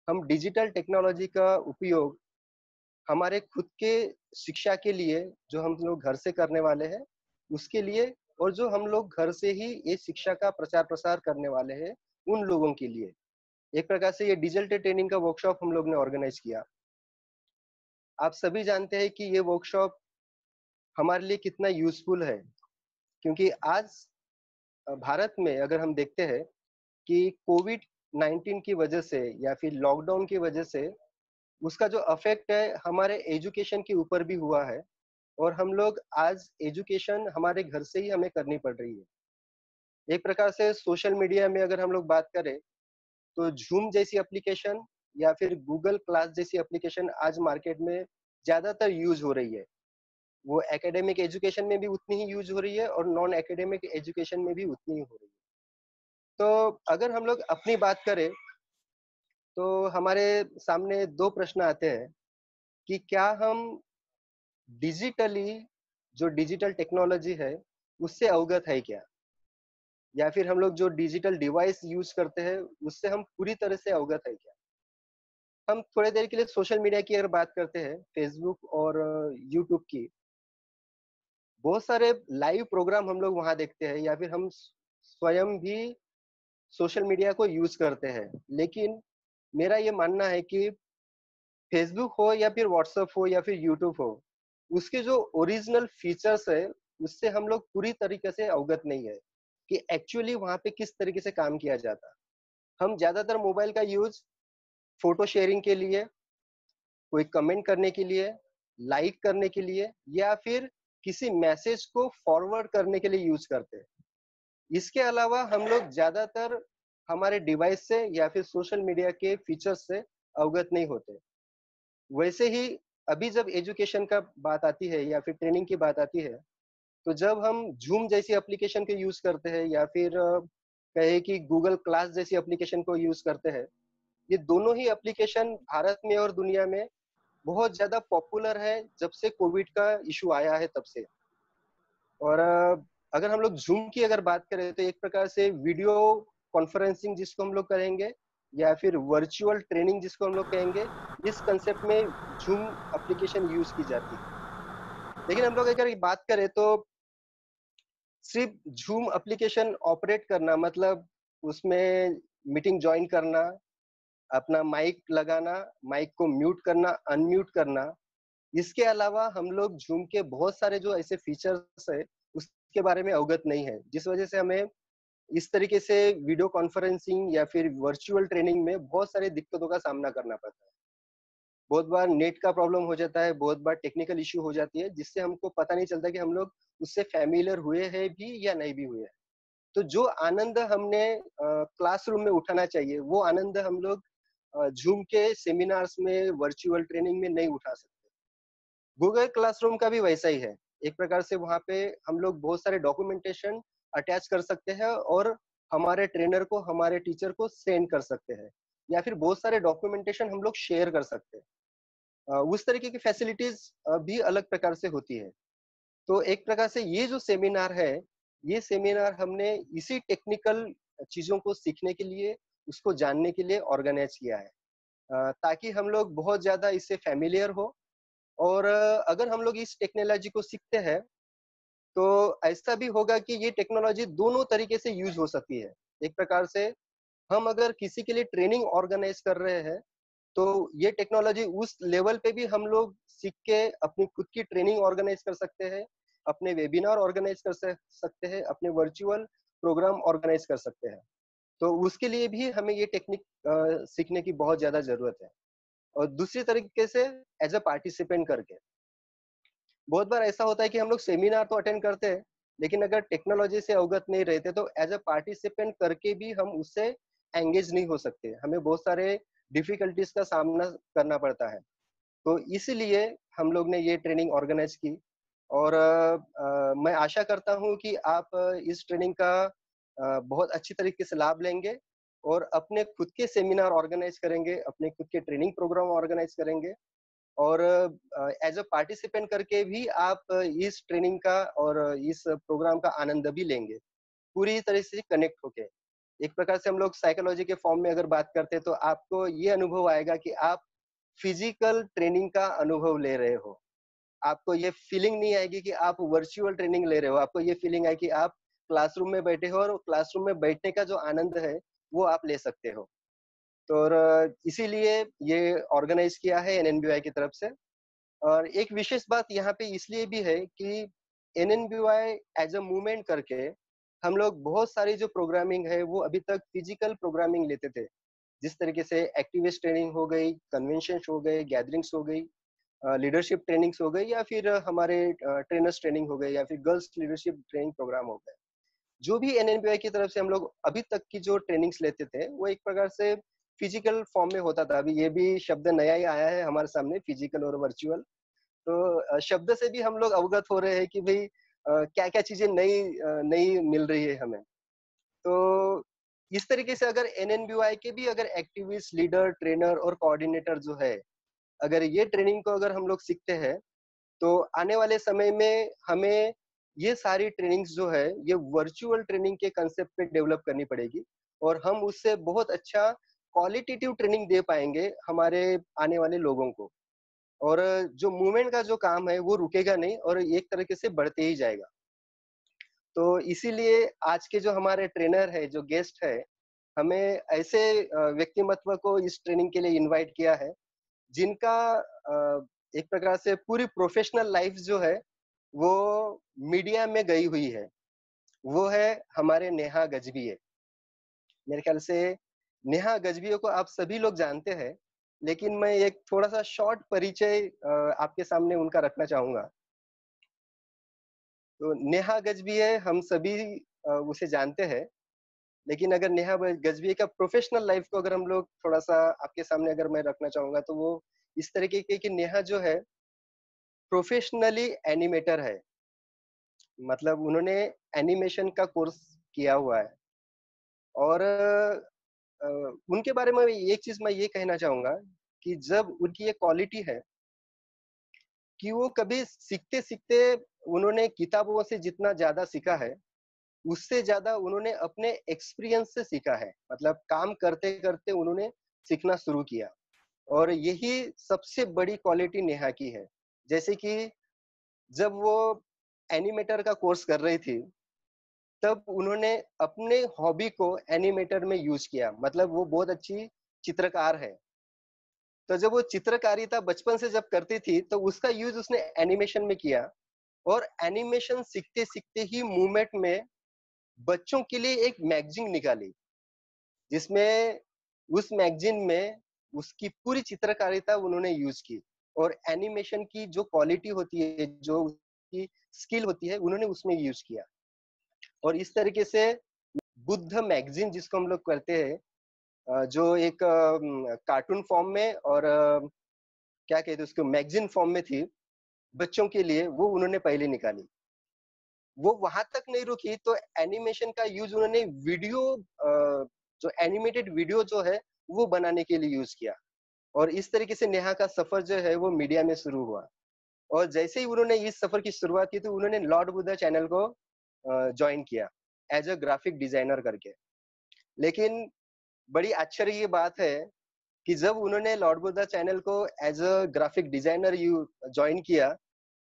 हम digital technology का उपयोग हमारे खुद के शिक्षा के लिए, जो हम लोग घर से करने वाले हैं, उसके लिए, और जो हम लोग घर से ही ये शिक्षा का प्रचार-प्रसार करने वाले हैं, उन लोगों के लिए। एक प्रकार से ये डिजिटल ट्रेनिंग का वर्कशॉप हम लोग ने ऑर्गेनाइज़ किया। आप सभी जानते हैं कि ये वर्कशॉप हमारे लिए कितना यूज़फुल है, क्योंकि आज भारत में अगर हम देखते हैं कि कोविड-19 की वजह से या फिर लॉकडाउन की वजह से उसका जो इफ़ेक्ट है हमारे एजुकेशन के ऊपर भी हुआ है, और हम लोग आज एजुकेशन हमारे घर से ही हमें करनी पड़ रही है। एक प्रकार से सोशल मीडिया में अगर हम लोग बात करें, तो ज़ूम जैसी एप्लीकेशन या फिर गूगल क्लास जैसी एप्लीकेशन आज मार्केट में ज़्यादातर यूज़ हो रही है। वो एकेडमिक एजुकेशन में भी उतनी ही यूज़ हो रही है और नॉन एकेडमिक एजुकेशन में भी उतनी ही हो रही है। तो अगर हम लोग अपनी बात करें, तो हमारे सामने 2 प्रश्न आते हैं कि क्या हम डिजिटली जो डिजिटल टेक्नोलॉजी है, उससे अवगत है क्या? या फिर हम लोग जो डिजिटल डिवाइस यूज़ करते हैं, उससे हम पूरी तरह से अवगत है क्या? हम थोड़ी देर के लिए सोशल मीडिया की अगर बात करते हैं, फ़ेसबुक और यूट्यूब की, बहुत सारे लाइव प्रोग्राम हम लोग वहाँ देखते हैं, या फिर हम स्वयं भी सोशल मीडिया को यूज़ करते हैं। लेकिन मेरा ये मानना है कि फ़ेसबुक हो या फिर व्हाट्सएप हो या फिर यूट्यूब हो, उसके जो ओरिजिनल फीचर्स है, उससे हम लोग पूरी तरीके से अवगत नहीं है कि एक्चुअली वहाँ पे किस तरीके से काम किया जाता है। हम ज़्यादातर मोबाइल का यूज़ फ़ोटो शेयरिंग के लिए, कोई कमेंट करने के लिए, लाइक करने के लिए, या फिर किसी मैसेज को फॉरवर्ड करने के लिए यूज़ करते हैं। इसके अलावा हम लोग ज़्यादातर हमारे डिवाइस से या फिर सोशल मीडिया के फीचर्स से अवगत नहीं होते। वैसे ही अभी जब एजुकेशन का बात आती है या फिर ट्रेनिंग की बात आती है, तो जब हम ज़ूम जैसी एप्लीकेशन को यूज़ करते हैं या फिर कहें कि गूगल क्लास जैसी एप्लीकेशन को यूज़ करते हैं, ये दोनों ही एप्लीकेशन भारत में और दुनिया में बहुत ज़्यादा पॉपुलर है जब से कोविड का इश्यू आया है तब से। और अगर हम लोग ज़ूम की अगर बात करें, तो एक प्रकार से वीडियो कॉन्फ्रेंसिंग जिसको हम लोग करेंगे, या फिर वर्चुअल ट्रेनिंग जिसको हम लोग कहेंगे, इस कांसेप्ट में ज़ूम एप्लीकेशन यूज़ की जाती है। लेकिन हम लोग अगर बात करें, तो सिर्फ ज़ूम एप्लीकेशन ऑपरेट करना मतलब उसमें मीटिंग जॉइन करना, अपना माइक लगाना, माइक को म्यूट करना, अनम्यूट करना, इसके अलावा हम लोग ज़ूम के बहुत सारे जो ऐसे फीचर्स हैं, उसके बारे में अवगत नहीं है। जिस वजह से हमें इस तरीके से वीडियो कॉन्फ्रेंसिंग या फिर वर्चुअल ट्रेनिंग में बहुत सारी दिक्कतों का सामना करना पड़ता है। बहुत बार नेट का प्रॉब्लम हो जाता है, बहुत बार टेक्निकल इश्यू हो जाती है, जिससे हमको पता नहीं चलता कि हम लोग उससे फ़ैमिलियर हुए हैं भी या नहीं भी हुए हैं। तो जो आनंद हमने क्लासरूम में उठाना चाहिए, वो आनंद हम लोग ज़ूम के सेमिनार्स में, वर्चुअल ट्रेनिंग में नहीं उठा सकते। गूगल क्लासरूम का भी वैसा ही है। एक प्रकार से वहाँ पे हम लोग बहुत सारे डॉक्यूमेंटेशन अटैच कर सकते हैं और हमारे ट्रेनर को, हमारे टीचर को सेंड कर सकते हैं, या फिर बहुत सारे डॉक्यूमेंटेशन हम लोग शेयर कर सकते हैं। उस तरीके की फैसिलिटीज़ भी अलग प्रकार से होती है। तो एक प्रकार से ये जो सेमिनार है, ये सेमिनार हमने इसी टेक्निकल चीज़ों को सीखने के लिए, उसको जानने के लिए ऑर्गेनाइज़ किया है। ताकि हम लोग बहुत ज़्यादा इससे फ़ैमिलियर हो, और अगर हम लोग इस टेक्नोलॉजी को सीखते हैं, तो ऐसा भी होगा कि ये टेक्नोलॉजी दोनों तरीके से यूज़ हो सकती है। एक प्रकार से हम अगर किसी के लिए ट्रेनिंग ऑर्गेनाइज़ कर रहे हैं, तो ये टेक्नोलॉजी उस लेवल पे भी हम लोग सीख के अपनी खुद की ट्रेनिंग ऑर्गेनाइज़ कर सकते हैं, अपने वेबिनार ऑर्गेनाइज़ कर सकते हैं, अपने वर्चुअल प्रोग्राम ऑर्गेनाइज़ कर सकते हैं। तो उसके लिए भी हमें ये टेक्निक सीखने की बहुत ज़्यादा ज़रूरत है। और दूसरी तरीके से एज़ अ पार्टिसिपेंट करके। बहुत बार ऐसा होता है कि हम लोग सेमिनार तो अटेंड करते हैं, लेकिन अगर टेक्नोलॉजी से अवगत नहीं रहते, तो एज़ अ पार्टिसिपेंट करके भी हम उससे एंगेज नहीं हो सकते। हमें बहुत सारे डिफ़िकल्टीज़ का सामना करना पड़ता है। तो इसीलिए हम लोग ने ये ट्रेनिंग ऑर्गेनाइज़ की, और मैं आशा करता हूँ कि आप इस ट्रेनिंग का बहुत अच्छी तरीके से लाभ लेंगे और अपने खुद के सेमिनार ऑर्गेनाइज़ करेंगे, अपने खुद के ट्रेनिंग प्रोग्राम ऑर्गेनाइज़ करेंगे, और एज़ अ पार्टिसिपेंट करके भी आप इस ट्रेनिंग का और इस प्रोग्राम का आनंद भी लेंगे, पूरी तरह से कनेक्ट होके। एक प्रकार से हम लोग साइकोलॉजी के फॉर्म में अगर बात करते हैं तो आपको ये अनुभव आएगा कि आप फिजिकल ट्रेनिंग का अनुभव ले रहे हो। आपको ये फीलिंग नहीं आएगी कि आप वर्चुअल ट्रेनिंग ले रहे हो। आपको ये फीलिंग आए कि आप क्लासरूम में बैठे हो और क्लासरूम में बैठने का जो आनंद है, वो आप ले सकते हो। तो और इसीलिए ये ऑर्गेनाइज़ किया है एनएनबीवाई की तरफ से। और एक विशेष बात यहाँ पे इसलिए भी है कि एनएनबीवाई एज अ मूवमेंट करके हम लोग बहुत सारी जो प्रोग्रामिंग है वो अभी तक फिजिकल प्रोग्रामिंग लेते थे। जिस तरीके से एक्टिविस्ट ट्रेनिंग हो गई, कन्वेंशंस हो गए, गैदरिंग्स हो गई, लीडरशिप ट्रेनिंग्स हो गई या फिर हमारे ट्रेनर्स ट्रेनिंग हो गई या फिर गर्ल्स लीडरशिप ट्रेनिंग प्रोग्राम हो गए। जो भी एनएनबीआई की तरफ से हम लोग अभी तक की जो ट्रेनिंग्स लेते थे वो एक प्रकार से फिजिकल फॉर्म में होता था। अभी ये भी शब्द नया ही आया है हमारे सामने, फिजिकल और वर्चुअल। तो शब्द से भी हम लोग अवगत हो रहे हैं कि भाई क्या क्या चीजें नई नई मिल रही है हमें। तो इस तरीके से अगर एनएनबीआई के भी अगर एक्टिविस्ट, लीडर, ट्रेनर और कोऑर्डिनेटर जो है, अगर ये ट्रेनिंग को अगर हम लोग सीखते हैं तो आने वाले समय में हमें ये सारी ट्रेनिंग्स जो है ये वर्चुअल ट्रेनिंग के कंसेप्ट पे डेवलप करनी पड़ेगी और हम उससे बहुत अच्छा क्वालिटेटिव ट्रेनिंग दे पाएंगे हमारे आने वाले लोगों को। और जो मूवमेंट का जो काम है वो रुकेगा नहीं और एक तरीके से बढ़ते ही जाएगा। तो इसीलिए आज के जो हमारे ट्रेनर है, जो गेस्ट है, हमें ऐसे व्यक्तिमत्व को इस ट्रेनिंग के लिए इनवाइट किया है जिनका एक प्रकार से पूरी प्रोफेशनल लाइफ जो है वो मीडिया में गई हुई है। वो है हमारे नेहा गजभिये। मेरे ख्याल से नेहा गजभिये को आप सभी लोग जानते हैं, लेकिन मैं एक थोड़ा-सा शॉर्ट परिचय आपके सामने उनका रखना चाहूँगा। तो नेहा गजभिये हम सभी उसे जानते हैं, लेकिन अगर नेहा ब गजभिये का प्रोफेशनल लाइफ को अगर हम लोग थोड़ा-सा आपके सामने अगर मैं रखना चाहूँगा, तो वो इस तरीके के कि नेहा जो है प्रोफेशनली एनिमेटर है। मतलब उन्होंने एनिमेशन का कोर्स किया हुआ है और उनके बारे में एक चीज़ मैं ये कहना चाहूँगा कि जब उनकी ये क्वालिटी है कि वो कभी सीखते-सीखते उन्होंने किताबों से जितना ज़्यादा सीखा है, उससे ज़्यादा उन्होंने अपने एक्सपीरियंस से सीखा है। मतलब काम करते-करते उन्होंने सीखना शुरू किया और यही सबसे बड़ी क्वालिटी नेहा की है। जैसे कि जब वो एनिमेटर का कोर्स कर रही थी, तब उन्होंने अपने हॉबी को एनिमेटर में यूज़ किया। मतलब वो बहुत अच्छी चित्रकार है। तो जब वो चित्रकारिता बचपन से जब करती थी, तो उसका यूज़ उसने एनिमेशन में किया और एनिमेशन सीखते-सीखते ही मूवमेंट में बच्चों के लिए एक मैगज़ीन निकाली, जिसमें उस मैगज़ीन में उसकी पूरी चित्रकारिता उन्होंने यूज़ की और एनिमेशन की जो क्वालिटी होती है, जो उसकी स्किल होती है, उन्होंने उसमें यूज़ किया। और इस तरीके से बुद्ध मैगज़ीन जिसको हम लोग कहते हैं, जो एक कार्टून फॉर्म में और क्या कहते हैं उसको मैगज़ीन फॉर्म में थी, बच्चों के लिए, वो उन्होंने पहले निकाली। वो वहाँ तक नहीं रुकी तो एनिमेशन का यूज़ उन्होंने वीडियो जो एनिमेटेड वीडियो जो है, वो बनाने के लिए यूज़ किया। और इस तरीके से नेहा का सफ़र जो है वो मीडिया में शुरू हुआ। और जैसे ही उन्होंने इस सफ़र की शुरुआत की तो उन्होंने लॉर्ड बुद्धा चैनल को जॉइन किया एज़ अ ग्राफिक डिज़ाइनर करके। लेकिन बड़ी आश्चर्य की बात है कि जब उन्होंने लॉर्ड बुद्धा चैनल को as a graphic designer you join किया,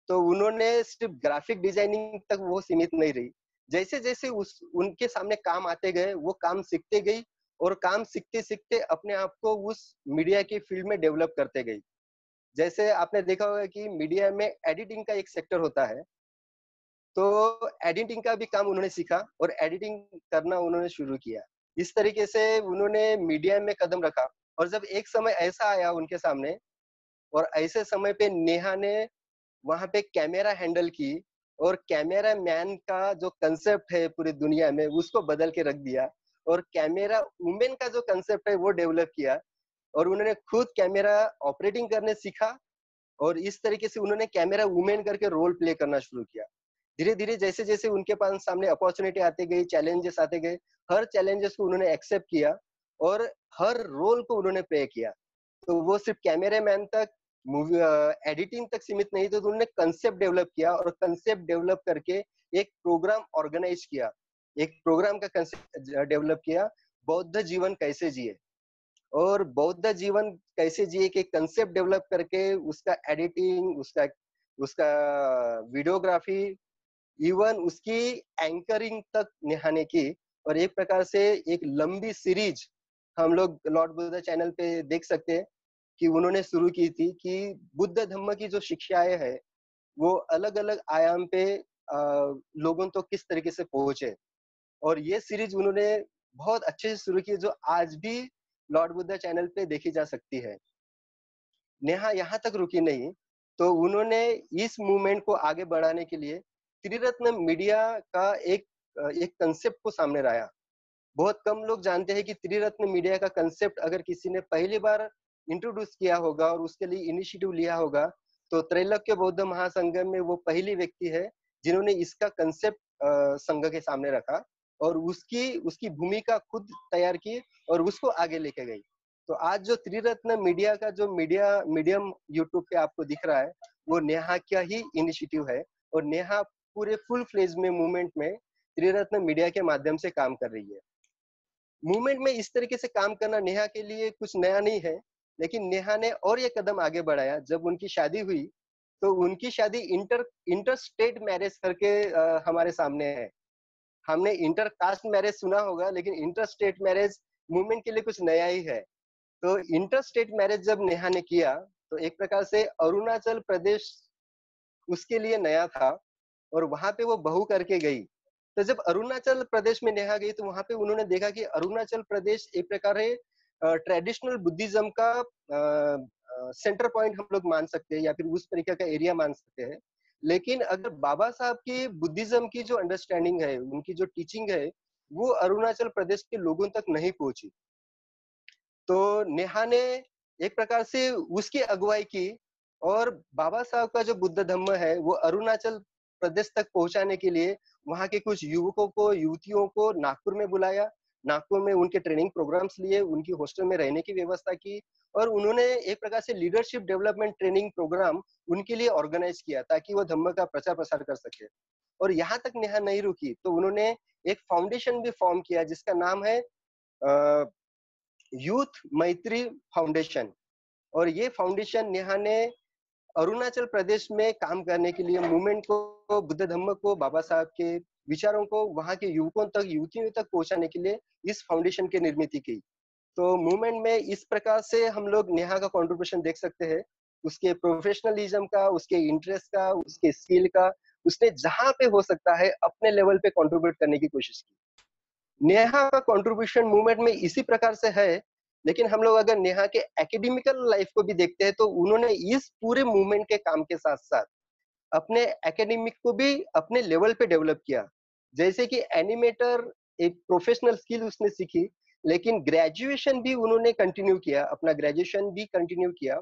तो उन्होंने सिर्फ़ ग्राफिक डिज़ाइनिंग तक वो सीमित नहीं रही। जैसे-जैसे उस उनके सामने काम आते गए, वो काम सीखते गई और काम सीखते-सीखते अपने आप को उस मीडिया की फ़ील्ड में डेवलप करते गई। जैसे आपने देखा होगा कि मीडिया में एडिटिंग का एक सेक्टर होता है, तो एडिटिंग का भी काम उन्होंने सीखा और एडिटिंग करना उन्होंने शुरू किया। इस तरीके से उन्होंने मीडिया में कदम रखा और जब एक समय ऐसा आया उनके सामने और ऐसे समय पे नेहा ने वहाँ पे कैमरा हैंडल की और कैमरा मैन का जो कंसेप्ट है पूरी दुनिया में उसको बदल के रख दिया और कैमरा वुमेन का जो कंसेप्ट है वो डेवलप किया और उन्होंने खुद कैमरा ऑपरेटिंग करने सीखा और इस तरीके से उन्होंने कैमरा वुमेन करके रोल प्ले करना शुरू किया। धीरे-धीरे जैसे-जैसे उनके पास सामने अपॉर्च्युनिटी आती गई, चैलेंजेस आते गए, हर चैलेंजेस को उन्होंने एक्सेप्ट किया और हर रोल को उन्होंने प्ले किया। तो वो सिर्फ कैमरामैन तक, मूवी एडिटिंग तक सीमित नहीं थे, तो उन्होंने कंसेप्ट डेवलप किया और कंसेप्ट डेवलप करके एक प्रोग्राम ऑर्गेनाइज किया। एक प्रोग्राम का कंसेप्ट डेवलप किया बौद्ध जीवन कैसे जिए और बौद्ध जीवन कैसे जिए के कंसेप्ट डेवलप करके उसका एडिटिंग, उसका उसका वीडियोग्राफी, इवन उसकी एंकरिंग तक नेहा ने की। और एक प्रकार से एक लंबी सीरीज हम लोग लॉर्ड बुद्ध चैनल पे देख सकते हैं कि उन्होंने शुरू की थी कि बुद्ध धम्म की जो शिक्षाएं हैं वो अलग अलग आयाम पे लोगों तो किस तरीके से पहुंचे। और ये सीरीज उन्होंने बहुत अच्छे से शुरू की जो आज भी लॉर्ड बुद्ध चैनल पे देखी जा सकती है। नेहा यहाँ तक रुकी नहीं, तो उन्होंने इस मूवमेंट को आगे बढ़ाने के लिए त्रिरत्न मीडिया का एक कंसेप्ट को सामने लाया। बहुत कम लोग जानते हैं कि त्रिरत्न मीडिया का कंसेप्ट अगर किसी ने पहली बार इंट्रोड्यूस किया होगा और उसके लिए इनिशिएटिव लिया होगा, तो त्रैलोक्य बौद्ध महासंगम में वो पहली व्यक्ति है जिन्होंने इसका कंसेप्ट संघ के सामने रखा और उसकी उसकी भूमिका खुद तैयार की और उसको आगे लेके गई। तो आज जो त्रिरत्न मीडिया का जो मीडियम यूट्यूब पे आपको दिख रहा है, वो नेहा का ही इनिशिएटिव है। और नेहा पूरे फुल फ्लेज में मूवमेंट में त्रिरत्न मीडिया के माध्यम से काम कर रही है। मूवमेंट में इस तरीके से काम करना नेहा के लिए कुछ नया नहीं है, लेकिन नेहा ने और ये कदम आगे बढ़ाया। जब उनकी शादी हुई, तो उनकी शादी इंटर इंटर स्टेट मैरिज करके हमारे सामने है। हमने इंटर कास्ट मैरिज सुना होगा, लेकिन इंटर स्टेट मैरिज मूवमेंट के लिए कुछ नया ही है। तो इंटर स्टेट मैरिज जब नेहा ने किया, तो एक प्रकार से अरुणाचल प्रदेश उसके लिए नया था और वहां पे वो बहू करके गई। तो जब अरुणाचल प्रदेश में नेहा गई, तो वहां पे उन्होंने देखा कि अरुणाचल प्रदेश एक प्रकार है ट्रेडिशनल बुद्धिज्म का सेंटर पॉइंट हम लोग मान सकते हैं या फिर उस तरीके का एरिया मान सकते हैं। लेकिन अगर बाबा साहब की बुद्धिज्म की जो अंडरस्टैंडिंग है, उनकी जो टीचिंग है, वो अरुणाचल प्रदेश के लोगों तक नहीं पहुंची। तो नेहा ने एक प्रकार से उसकी अगुवाई की और बाबा साहब का जो बुद्ध धम्म है वो अरुणाचल प्रदेश तक पहुंचाने के लिए वहां के कुछ युवकों को, युवतियों को नागपुर में बुलाया। नागपुर में उनके ट्रेनिंग प्रोग्राम्स लिए, उनकी हॉस्टल में रहने की व्यवस्था की और उन्होंने एक प्रकार से लीडरशिप डेवलपमेंट ट्रेनिंग प्रोग्राम उनके लिए ऑर्गेनाइज किया ताकि वो धम्म का प्रचार प्रसार कर सके। और यहाँ तक नेहा नहीं रुकी, तो उन्होंने एक फाउंडेशन भी फॉर्म किया जिसका नाम है यूथ मैत्री फाउंडेशन। और ये फाउंडेशन नेहा ने अरुणाचल प्रदेश में काम करने के लिए मूवमेंट को, बुद्ध धम्म को, बाबा साहब के विचारों को वहां के युवकों तक, युवतियों तक पहुंचाने के लिए इस फाउंडेशन की निर्मित की। तो मूवमेंट में इस प्रकार से हम लोग नेहा का कंट्रीब्यूशन देख सकते हैं, उसके प्रोफेशनलिज्म का, उसके इंटरेस्ट का, उसके स्किल का। उसने जहां पे हो सकता है अपने लेवल पे कंट्रीब्यूट करने की कोशिश की। नेहा का कंट्रीब्यूशन मूवमेंट में इसी प्रकार से है। लेकिन हम लोग अगर नेहा के एकेडमिकल लाइफ को भी देखते हैं, तो उन्होंने इस पूरे मूवमेंट के काम के साथ साथ अपने एकेडमिक को भी अपने लेवल पे डेवलप किया। जैसे कि एनिमेटर एक प्रोफेशनल स्किल उसने सीखी, लेकिन ग्रेजुएशन भी उन्होंने कंटिन्यू किया, अपना ग्रेजुएशन भी कंटिन्यू किया।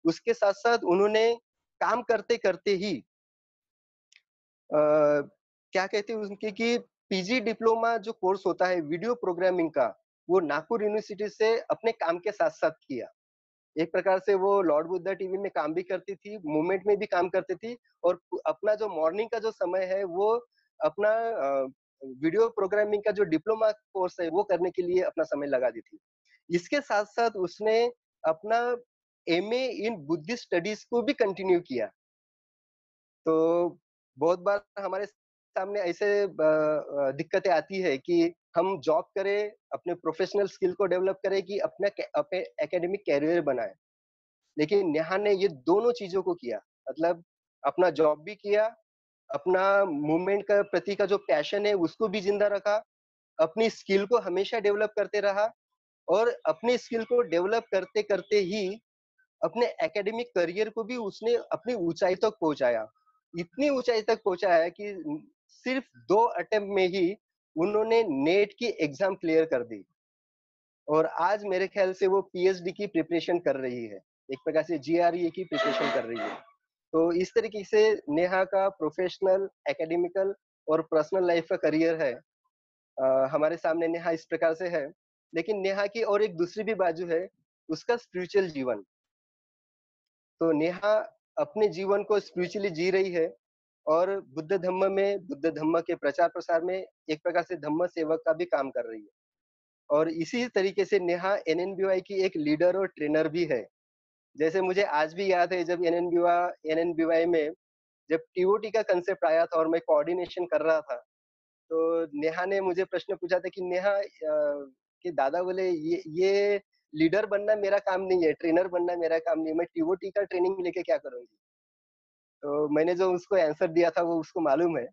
उसके साथ साथ उन्होंने काम करते करते ही क्या कहते हैं उनके कि पीजी डिप्लोमा जो कोर्स होता है वीडियो प्रोग्रामिंग का, वो नागपुर यूनिवर्सिटी से अपने काम के साथ साथ किया। एक प्रकार से वो लॉर्ड बुद्धा टीवी में काम भी करती थी, मूवमेंट में भी काम करती थी और अपना जो मॉर्निंग का जो समय है वो अपना वीडियो प्रोग्रामिंग का जो डिप्लोमा कोर्स है वो करने के लिए अपना समय लगा दी थी। इसके साथ साथ उसने अपना एमए इन बुद्धिस्ट स्टडीज को भी कंटिन्यू किया। तो बहुत बार हमारे सामने ऐसे दिक्कतें आती है कि हम जॉब करें, अपने प्रोफेशनल स्किल को डेवलप करें कि अपने एकेडमिक कैरियर बनाए। लेकिन नेहा ने ये दोनों चीजों को किया, मतलब अपना जॉब भी किया, अपना मूवमेंट का प्रति का जो पैशन है उसको भी जिंदा रखा, अपनी स्किल को हमेशा डेवलप करते रहा और अपनी स्किल को डेवलप करते करते ही अपने एकेडमिक करियर को भी उसने अपनी ऊंचाई तक पहुंचाया। इतनी ऊंचाई तक पहुंचाया कि सिर्फ 2 अटेम्प्ट में ही उन्होंने नेट की एग्जाम क्लियर कर दी और आज मेरे ख्याल से वो पीएचडी की प्रिपरेशन कर रही है। एक प्रकार से जीआरई की प्रिपरेशन कर रही है। तो इस तरीके से नेहा का प्रोफेशनल, एकेडमिकल और पर्सनल लाइफ का करियर है। हमारे सामने नेहा इस प्रकार से है। लेकिन नेहा की और एक दूसरी भी बाजू है, उसका स्पिरिचुअल जीवन। तो नेहा अपने जीवन को स्पिरिचुअली जी रही है और बुद्ध धम्म में, बुद्ध धम्म के प्रचार प्रसार में एक प्रकार से धम्म सेवक का भी काम कर रही है। और इसी तरीके से नेहा एनएनबीवाई की एक लीडर और ट्रेनर भी है। जैसे मुझे आज भी याद है जब एनएनबीवाई में जब टीओटी का कंसेप्ट आया था और मैं कोऑर्डिनेशन कर रहा था, तो नेहा ने मुझे प्रश्न पूछा था कि नेहा कि दादा बोले ये लीडर बनना मेरा काम नहीं है, ट्रेनर बनना मेरा काम नहीं है, मैं टीओटी का ट्रेनिंग लेके क्या करूँगी? तो मैंने जो उसको आंसर दिया था वो उसको मालूम है।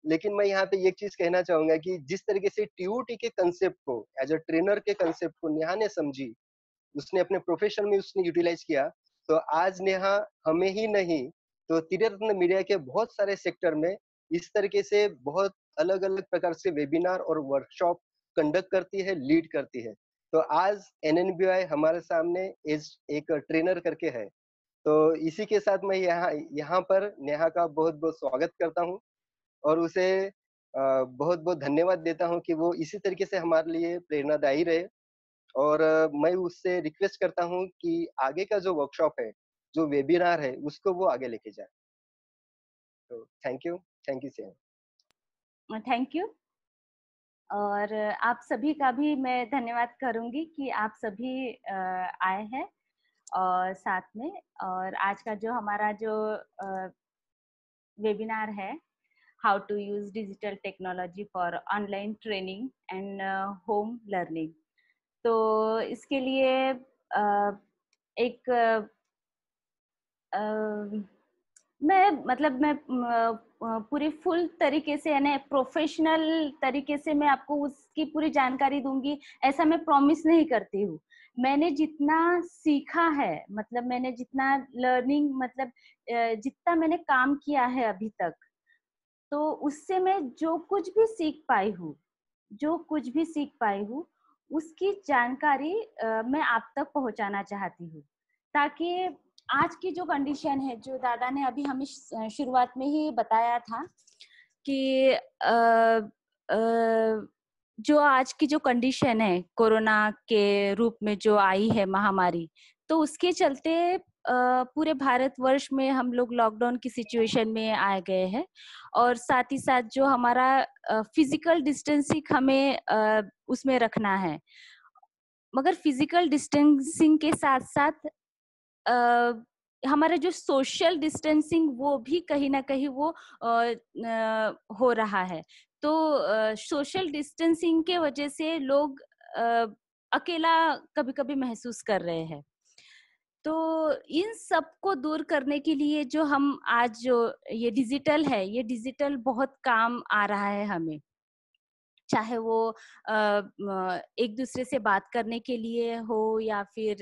लेकिन मैं यहाँ पे एक चीज़ कहना चाहूँगा कि जिस तरीके से टीओटी के कांसेप्ट को एज़ अ ट्रेनर के कांसेप्ट को नेहा ने समझी, उसने अपने प्रोफेशन में उसने यूटिलाइज़ किया, तो आज नेहा हमें ही नहीं, तो त्रिरत्न मीडिया के बहुत सारे सेक्टर में इस तरीके से बहुत अलग-अलग प्रकार से वेबिनार और वर्कशॉप कंडक्ट करती है, लीड करती है। तो आज एनएनबीआई हमारे सामने एज़ एक ट्रेनर करके है। तो इसी के साथ मैं यहाँ यहाँ पर नेहा का बहुत-बहुत स्वागत करता हूँ और उसे बहुत-बहुत धन्यवाद देता हूँ कि वो इसी तरीके से हमारे लिए प्रेरणादायी रहे और मैं उससे रिक्वेस्ट करता हूँ कि आगे का जो वर्कशॉप है, जो वेबिनार है, उसको वो आगे लेके जाए। तो thank you same. Thank you. और आप सभी का भी मैं धन्यवाद करूंगी कि आप सभी आए हैं और साथ में। और आज का जो हमारा जो वेबिनार है, how to use digital technology for online training and home learning, तो इसके लिए एक मैं पूरी फुल तरीके से यानी प्रोफेशनल तरीके से मैं आपको उसकी पूरी जानकारी दूंगी, ऐसा मैं प्रॉमिस नहीं करती हूँ। मैंने जितना सीखा है, मतलब मैंने जितना लर्निंग, मतलब जितना मैंने काम किया है अभी तक, तो उससे मैं जो कुछ भी सीख पाई हूँ, उसकी जानकारी मैं आप तक पहुंचाना चाहती हूँ, ताकि आज की जो कंडीशन है, जो दादा ने अभी हमें शुरुआत में ही बताया था कि जो आज की जो कंडीशन है कोरोना के रूप में जो आई है महामारी, तो उसके चलते पूरे भारतवर्ष में हम लोग लॉकडाउन की सिचुएशन में आ गए हैं। और साथ ही साथ जो हमारा फिजिकल डिस्टेंसिंग हमें उसमें रखना है, मगर फिजिकल डिस्टेंसिंग के साथ साथ हमारा जो सोशल डिस्टेंसिंग वो भी कहीं ना कहीं वो हो रहा है। तो सोशल डिस्टेंसिंग के वजह से लोग अकेला कभी-कभी महसूस कर रहे हैं। तो इन सब को दूर करने के लिए जो हम आज जो ये डिजिटल है, ये डिजिटल बहुत काम आ रहा है हमें। चाहे वो एक दूसरे से बात करने के लिए हो या फिर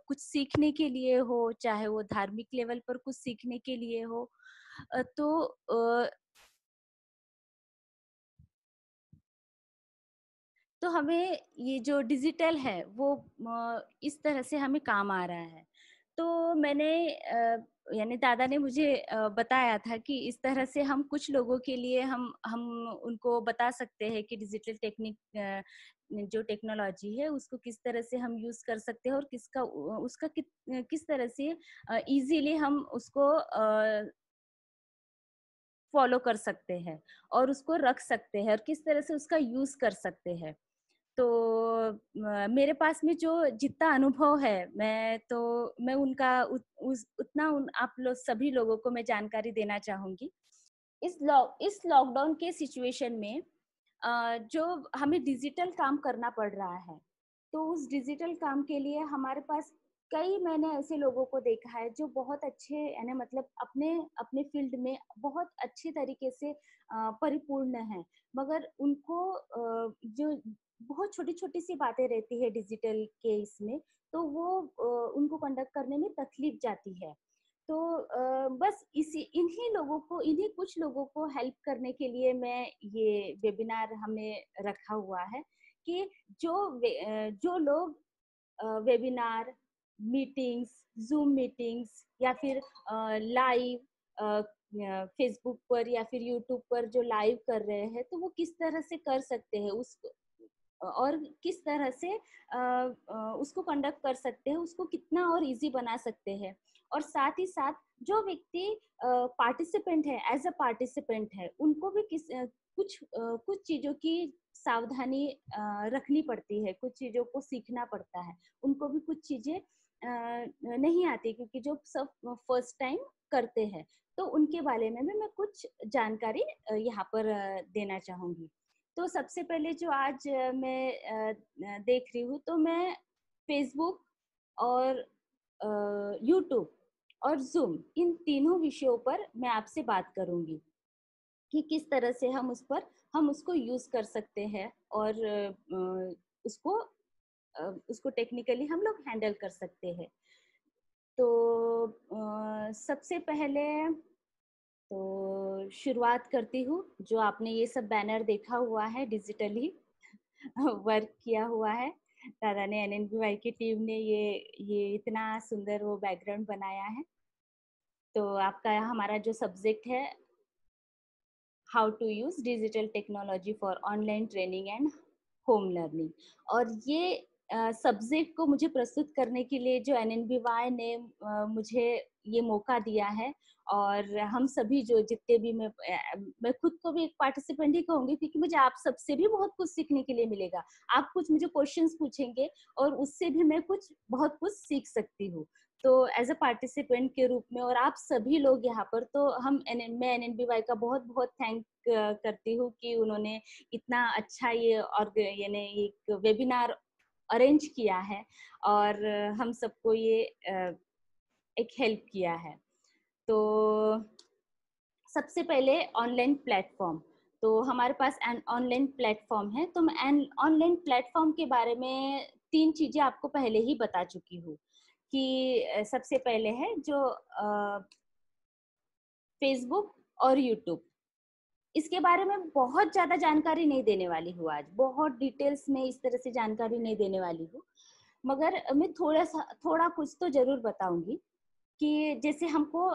कुछ सीखने के लिए हो, चाहे वो धार्मिक लेवल पर कुछ सीखने के लिए हो, तो हमें ये जो डिजिटल है वो इस तरह से हमें काम आ रहा है। तो मैंने यानी दादा ने मुझे बताया था कि इस तरह से हम कुछ लोगों के लिए हम उनको बता सकते हैं कि डिजिटल टेक्निक जो टेक्नोलॉजी है उसको किस तरह से हम यूज कर सकते हैं और उसका किस तरह से इजीली हम उसको फॉलो कर सकते हैं और उसको रख सकते हैं और किस तरह से उसका यूज कर सकते हैं। तो मेरे पास में जो जितना अनुभव है, मैं उनका उतना आप लोग सभी लोगों को मैं जानकारी देना चाहूंगी। इस लॉकडाउन के सिचुएशन में जो हमें डिजिटल काम करना पड़ रहा है, तो उस डिजिटल काम के लिए हमारे पास कई, मैंने ऐसे लोगों को देखा है जो बहुत अच्छे यानी मतलब अपने अपने फील्ड में बहुत अच्छे तरीके से परिपूर्ण है, मगर उनको जो बहुत छोटी छोटी सी बातें रहती है डिजिटल के इसमें, तो वो उनको कंडक्ट करने में तकलीफ जाती है। तो बस इन्हीं कुछ लोगों को हेल्प करने के लिए मैं ये वेबिनार हमने रखा हुआ है कि जो लोग वेबिनार, मीटिंग्स, जूम मीटिंग्स या फिर लाइव फेसबुक पर या फिर यूट्यूब पर जो लाइव कर रहे हैं, तो वो किस तरह से कर सकते हैं उसको, और किस तरह से उसको कंडक्ट कर सकते हैं, उसको कितना और इजी बना सकते हैं। और साथ ही साथ जो व्यक्ति पार्टिसिपेंट है, एज अ पार्टिसिपेंट है, उनको भी कुछ चीजों की सावधानी रखनी पड़ती है, कुछ चीजों को सीखना पड़ता है। उनको भी कुछ चीजें नहीं आती, क्योंकि जो सब फर्स्ट टाइम करते हैं। तो उनके बारे में भी मैं कुछ जानकारी यहाँ पर देना चाहूंगी। तो सबसे पहले जो आज मैं देख रही हूँ, तो मैं फेसबुक और यूट्यूब और जूम, इन तीनों विषयों पर मैं आपसे बात करूंगी कि किस तरह से हम उसको यूज कर सकते हैं, और उसको उसको टेक्निकली हम लोग हैंडल कर सकते हैं। तो सबसे पहले तो शुरुआत करती हूँ। जो आपने ये सब बैनर देखा हुआ है, डिजिटली वर्क किया हुआ है, दादा ने, एनएनबीवाई की टीम ने ये इतना सुंदर वो बैकग्राउंड बनाया है। तो आपका हमारा जो सब्जेक्ट है, how to use digital technology for online training and home learning. और ये सब्जेक्ट को मुझे प्रस्तुत करने के लिए जो एनएनबीवाई ने मुझे ये मौका दिया है, और हम सभी जो जितने भी, मैं खुद को भी एक पार्टिसिपेंट ही कहूंगी, क्योंकि मुझे आप सबसे भी बहुत कुछ सीखने के लिए मिलेगा। आप कुछ मुझे क्वेश्चंस पूछेंगे और उससे भी मैं बहुत कुछ सीख सकती हूँ। तो एज अ पार्टिसिपेंट के रूप में, और आप सभी लोग यहाँ पर, तो मैं एनएनबीवाई का बहुत बहुत थैंक करती हूँ कि उन्होंने इतना अच्छा यानी एक वेबिनार अरेंज किया है, और हम सबको ये एक हेल्प किया है। तो सबसे पहले ऑनलाइन प्लेटफॉर्म। तो हमारे पास ऑनलाइन प्लेटफॉर्म है। तो मैं ऑनलाइन प्लेटफॉर्म के बारे में 3 चीजें आपको पहले ही बता चुकी हूँ कि सबसे पहले है जो फेसबुक और यूट्यूब। इसके बारे में बहुत ज्यादा जानकारी नहीं देने वाली हूँ आज, बहुत डिटेल्स में इस तरह से जानकारी नहीं देने वाली हूँ, मगर मैं थोड़ा कुछ तो जरूर बताऊंगी कि जैसे हमको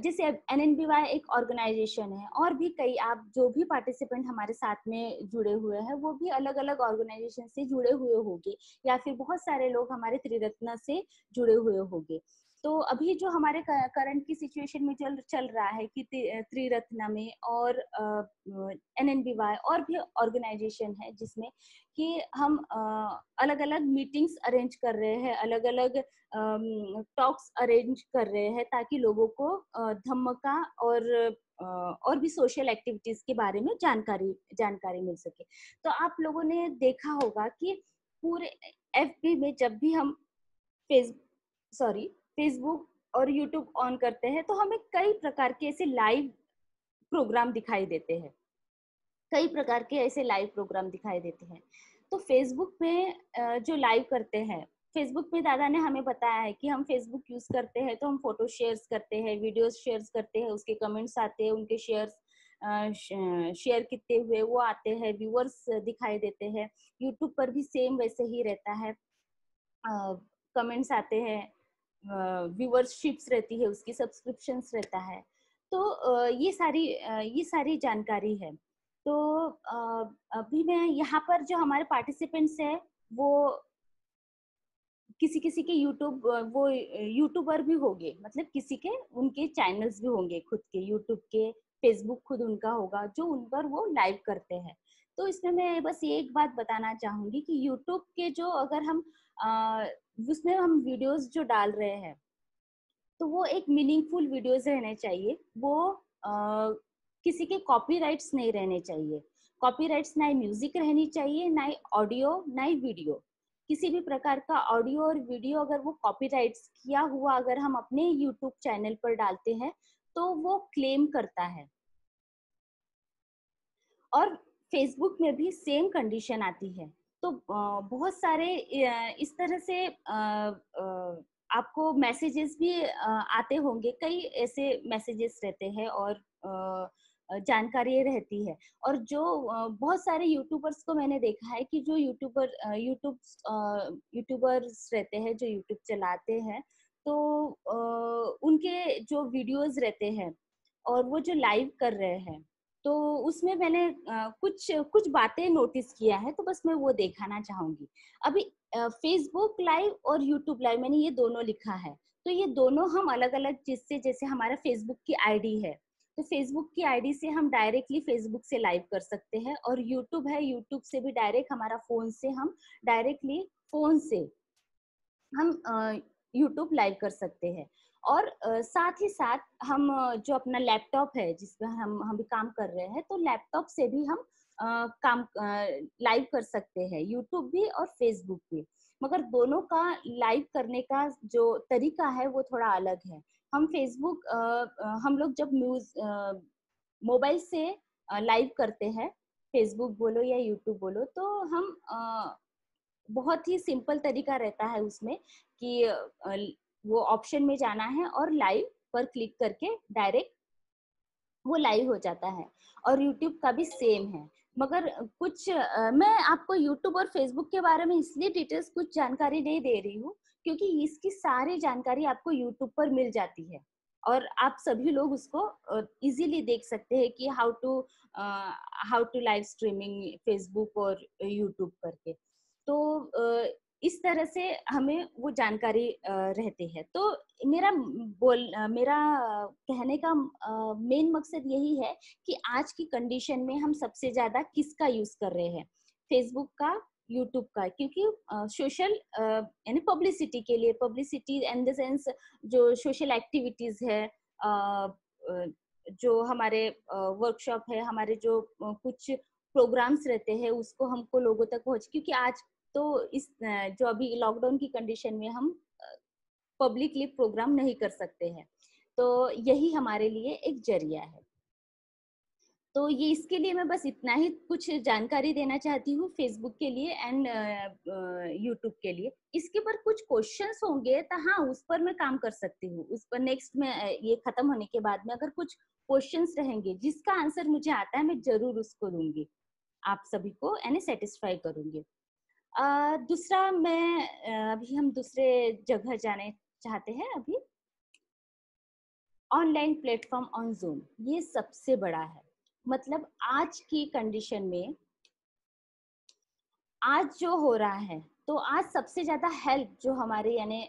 जैसे एनएनबीवाई एक ऑर्गेनाइजेशन है, और भी कई, आप जो भी पार्टिसिपेंट हमारे साथ में जुड़े हुए हैं वो भी अलग अलग ऑर्गेनाइजेशन से जुड़े हुए होंगे, या फिर बहुत सारे लोग हमारे त्रिरत्न से जुड़े हुए होंगे। तो अभी जो हमारे करंट की सिचुएशन में चल रहा है कि त्रिरत्न में और एनएनबीवाई और भी ऑर्गेनाइजेशन है, जिसमें कि हम अलग अलग मीटिंग्स अरेंज कर रहे हैं, अलग अलग टॉक्स अरेंज कर रहे हैं, ताकि लोगों को धम्मका और भी सोशल एक्टिविटीज के बारे में जानकारी मिल सके। तो आप लोगों ने देखा होगा कि पूरे एफबी में जब भी हम फेसबुक और यूट्यूब ऑन करते हैं, तो हमें कई प्रकार के ऐसे लाइव प्रोग्राम दिखाई देते हैं, कई प्रकार के ऐसे लाइव प्रोग्राम दिखाई देते हैं। तो फेसबुक में जो लाइव करते हैं, फेसबुक में दादा ने हमें बताया है कि हम फेसबुक यूज करते हैं तो हम फोटो शेयर्स करते हैं, वीडियोस शेयर्स करते हैं, उसके कमेंट्स आते हैं, उनके शेयर कितने हुए वो आते हैं, व्यूअर्स दिखाई देते हैं। यूट्यूब पर भी सेम वैसे ही रहता है, कमेंट्स आते हैं, व्यूअरशिप्स रहती है, उसकी सब्सक्रिप्शंस रहता है। तो ये सारी जानकारी है। तो अभी मैं यहाँ पर जो हमारे पार्टिसिपेंट्स हैं, वो किसी किसी के वो यूट्यूबर भी होंगे, मतलब किसी के उनके चैनल्स भी होंगे खुद के, यूट्यूब के, फेसबुक खुद उनका होगा जो उन पर वो लाइव करते हैं। तो इसमें मैं बस ये एक बात बताना चाहूंगी कि यूट्यूब के जो, अगर हम उसमें हम वीडियोस जो डाल रहे हैं, तो वो एक मीनिंगफुल वीडियोस रहने चाहिए। वो किसी के कॉपीराइट्स नहीं रहने चाहिए। कॉपीराइट्स ना ही म्यूजिक रहनी चाहिए, ना ही ऑडियो, ना ही वीडियो। किसी भी प्रकार का ऑडियो और वीडियो अगर वो कॉपीराइट्स किया हुआ अगर हम अपने यूट्यूब चैनल पर डालते हैं, तो वो क्लेम करता है। और फेसबुक में भी सेम कंडीशन आती है। तो बहुत सारे इस तरह से आपको मैसेजेस भी आते होंगे, कई ऐसे मैसेजेस रहते हैं और जानकारी रहती है। और जो बहुत सारे यूट्यूबर्स को मैंने देखा है कि जो यूट्यूबर्स रहते हैं, जो यूट्यूब चलाते हैं, तो उनके जो वीडियोस रहते हैं और वो जो लाइव कर रहे हैं, तो उसमें मैंने कुछ कुछ बातें नोटिस किया है, तो बस मैं वो दिखाना चाहूंगी। अभी फेसबुक लाइव और यूट्यूब लाइव, मैंने ये दोनों लिखा है। तो ये दोनों हम अलग अलग चीज से, जैसे हमारा फेसबुक की आईडी है, तो फेसबुक की आईडी से हम डायरेक्टली फेसबुक से लाइव कर सकते हैं, और यूट्यूब है, यूट्यूब से भी डायरेक्ट हमारा फोन से हम डायरेक्टली फोन से हम यूट्यूब लाइव कर सकते हैं। और साथ ही साथ हम जो अपना लैपटॉप है जिसमें हम भी काम कर रहे हैं, तो लैपटॉप से भी हम काम लाइव कर सकते हैं, यूट्यूब भी और फेसबुक भी। मगर दोनों का लाइव करने का जो तरीका है वो थोड़ा अलग है। हम फेसबुक हम लोग जब न्यूज मोबाइल से लाइव करते हैं, फेसबुक बोलो या यूट्यूब बोलो, तो हम बहुत ही सिंपल तरीका रहता है उसमें कि वो ऑप्शन में जाना है और लाइव पर क्लिक करके डायरेक्ट वो लाइव हो जाता है। और यूट्यूब का भी सेम है। मगर कुछ मैं आपको यूट्यूब और फेसबुक के बारे में इसलिए डिटेल्स कुछ जानकारी नहीं दे रही हूँ क्योंकि इसकी सारी जानकारी आपको यूट्यूब पर मिल जाती है, और आप सभी लोग उसको इजीली देख सकते हैं कि how to live streaming Facebook और यूट्यूब करके। तो इस तरह से हमें वो जानकारी रहती है। तो मेरा कहने का मेन मकसद यही है कि आज की कंडीशन में हम सबसे ज्यादा किसका यूज कर रहे हैं, फेसबुक का, यूट्यूब का, क्योंकि सोशल यानी पब्लिसिटी के लिए, पब्लिसिटी इन द सेंस जो सोशल एक्टिविटीज है, जो हमारे वर्कशॉप है, हमारे जो कुछ प्रोग्राम्स रहते हैं, उसको हमको लोगों तक पहुंच, क्योंकि आज तो इस जो अभी लॉकडाउन की कंडीशन में हम पब्लिकली प्रोग्राम नहीं कर सकते हैं, तो यही हमारे लिए एक जरिया है। तो ये इसके लिए मैं बस इतना ही कुछ जानकारी देना चाहती हूँ फेसबुक के लिए एंड यूट्यूब के लिए। इसके पर कुछ क्वेश्चंस होंगे तो हाँ, उस पर मैं काम कर सकती हूँ। उस पर नेक्स्ट में ये खत्म होने के बाद में अगर कुछ क्वेश्चंस रहेंगे जिसका आंसर मुझे आता है, मैं जरूर उसको दूंगी, आप सभी को यानी सेटिस्फाई करूंगी। दूसरा मैं अभी हम दूसरे जगह जाने चाहते हैं। अभी ऑनलाइन प्लेटफॉर्म ऑन जूम, ये सबसे बड़ा है। मतलब आज की कंडीशन में आज जो हो रहा है, तो आज सबसे ज्यादा हेल्प जो हमारे यानी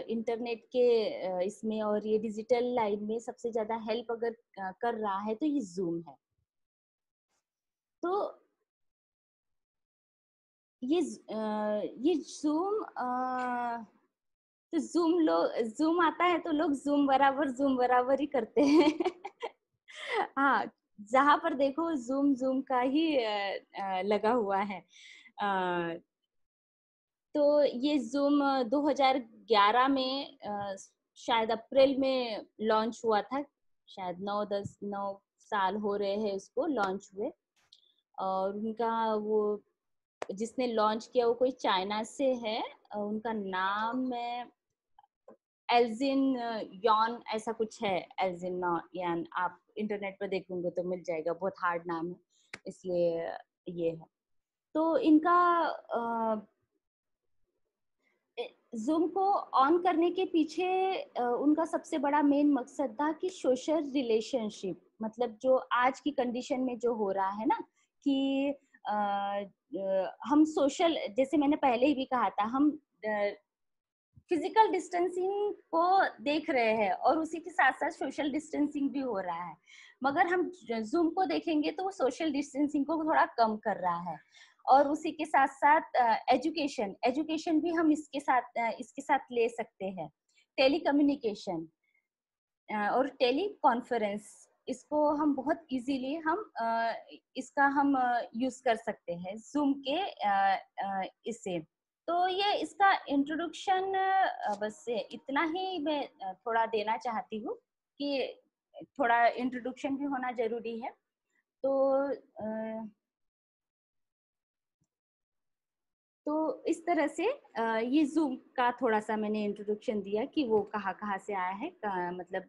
इंटरनेट के इसमें और ये डिजिटल लाइन में सबसे ज्यादा हेल्प अगर कर रहा है तो ये जूम है। तो ये जूम तो जूम आता है तो लोग जूम बराबर ही करते हैं। हाँ, जहां पर देखो जूम जूम का ही लगा हुआ है। तो ये जूम 2011 में शायद अप्रैल में लॉन्च हुआ था, शायद 9 साल हो रहे हैं उसको लॉन्च हुए। और उनका वो जिसने लॉन्च किया वो कोई चाइना से है, उनका नाम है एल्जिन यॉन, ऐसा कुछ है, एल्जिन यान। आप इंटरनेट पर देखोगे तो मिल जाएगा, बहुत हार्ड नाम है इसलिए ये है। तो इनका जूम को ऑन करने के पीछे उनका सबसे बड़ा मेन मकसद था कि सोशल रिलेशनशिप, मतलब जो आज की कंडीशन में जो हो रहा है ना कि हम सोशल, जैसे मैंने पहले ही भी कहा था, हम फिजिकल डिस्टेंसिंग को देख रहे हैं और उसी के साथ साथ सोशल डिस्टेंसिंग भी हो रहा है। मगर हम जूम को देखेंगे तो वो सोशल डिस्टेंसिंग को थोड़ा कम कर रहा है। और उसी के साथ साथ एजुकेशन भी हम इसके साथ ले सकते हैं। टेली कम्युनिकेशन और टेली कॉन्फ्रेंस, इसको हम बहुत इजीली इसका हम यूज कर सकते हैं जूम के इससे। तो ये इसका इंट्रोडक्शन बस इतना ही मैं थोड़ा देना चाहती हूँ कि थोड़ा इंट्रोडक्शन भी होना जरूरी है। तो इस तरह से ये जूम का थोड़ा सा मैंने इंट्रोडक्शन दिया कि वो कहाँ से आया है, मतलब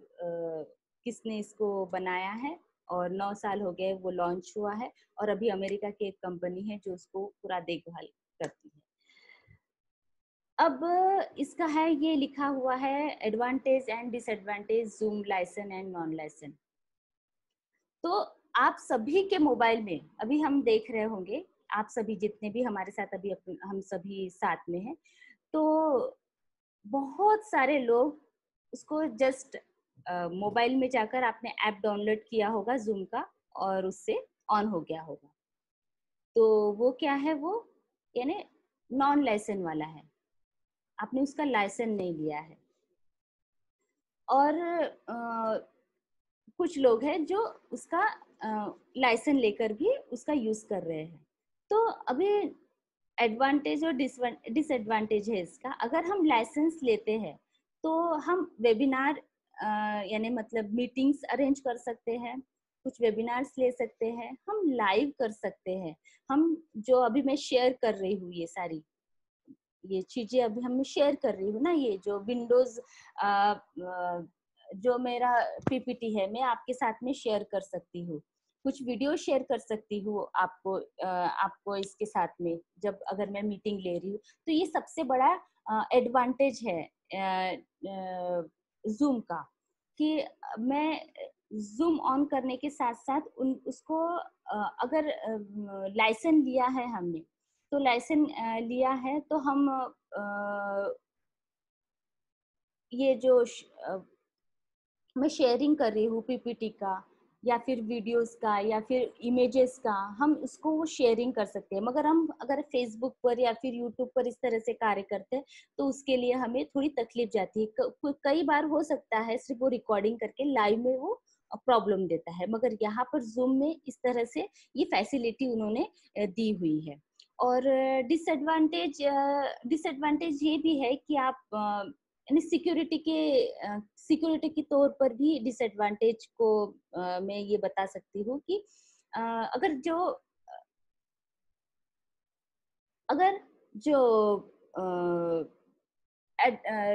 किसने इसको बनाया है। और 9 साल हो गए वो लॉन्च हुआ है, और अभी अमेरिका की एक कंपनी है जो उसको पूरा देखभाल करती है। अब इसका है, ये लिखा हुआ है advantage and disadvantage Zoom licence and non licence. तो आप सभी के मोबाइल में अभी हम देख रहे होंगे, आप सभी जितने भी हमारे साथ अभी हम सभी साथ में हैं, तो बहुत सारे लोग उसको जस्ट मोबाइल में जाकर आपने ऐप डाउनलोड किया होगा जूम का और उससे ऑन हो गया होगा। तो वो क्या है, वो यानी नॉन लाइसेंस वाला है, आपने उसका लाइसेंस नहीं लिया है। और कुछ लोग हैं जो उसका लाइसेंस लेकर भी उसका यूज कर रहे हैं। तो अभी एडवांटेज और डिसएडवांटेज है इसका। अगर हम लाइसेंस लेते हैं तो हम वेबिनार यानी मतलब मीटिंग्स अरेंज कर सकते हैं, कुछ वेबिनार्स ले सकते हैं, हम लाइव कर सकते हैं। हम जो अभी मैं शेयर कर रही हूँ ये चीजें अभी हम शेयर कर रही हूँ ना, ये जो विंडोज जो मेरा पीपीटी है मैं आपके साथ में शेयर कर सकती हूँ, कुछ वीडियो शेयर कर सकती हूँ आपको इसके साथ में जब अगर मैं मीटिंग ले रही हूँ। तो ये सबसे बड़ा एडवांटेज है जूम का, कि मैं जूम ऑन करने के साथ साथ उसको अगर लाइसेंस लिया है हमने, तो लाइसेंस लिया है तो हम ये जो मैं शेयरिंग कर रही हूँ पीपीटी का या फिर वीडियोस का या फिर इमेजेस का, हम उसको वो शेयरिंग कर सकते हैं। मगर हम अगर फेसबुक पर या फिर यूट्यूब पर इस तरह से कार्य करते हैं तो उसके लिए हमें थोड़ी तकलीफ जाती है। कई बार हो सकता है सिर्फ वो रिकॉर्डिंग करके लाइव में वो प्रॉब्लम देता है, मगर यहाँ पर जूम में इस तरह से ये फैसिलिटी उन्होंने दी हुई है। और डिसएडवांटेज ये भी है कि आप यानी सिक्योरिटी के तौर पर भी डिसएडवांटेज को मैं ये बता सकती हूँ कि अगर जो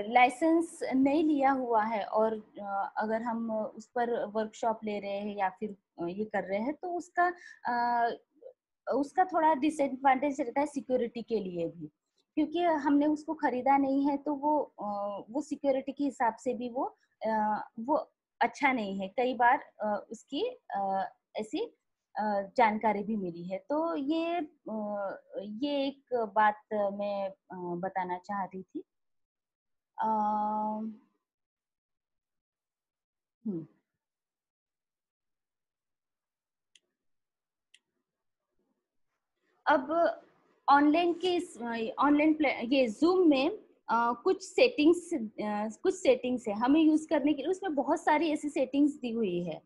लाइसेंस नहीं लिया हुआ है और अगर हम उस पर वर्कशॉप ले रहे हैं या फिर ये कर रहे हैं, तो उसका थोड़ा डिसएडवांटेज रहता है सिक्योरिटी के लिए भी, क्योंकि हमने उसको खरीदा नहीं है तो वो सिक्योरिटी के हिसाब से भी वो अच्छा नहीं है। कई बार उसकी ऐसी जानकारी भी मिली है। तो ये एक बात मैं बताना चाह रही थी। हम्म अब ऑनलाइन ये जूम में कुछ सेटिंग्स है हमें यूज करने के लिए, उसमें बहुत सारी ऐसी सेटिंग्स दी हुई है।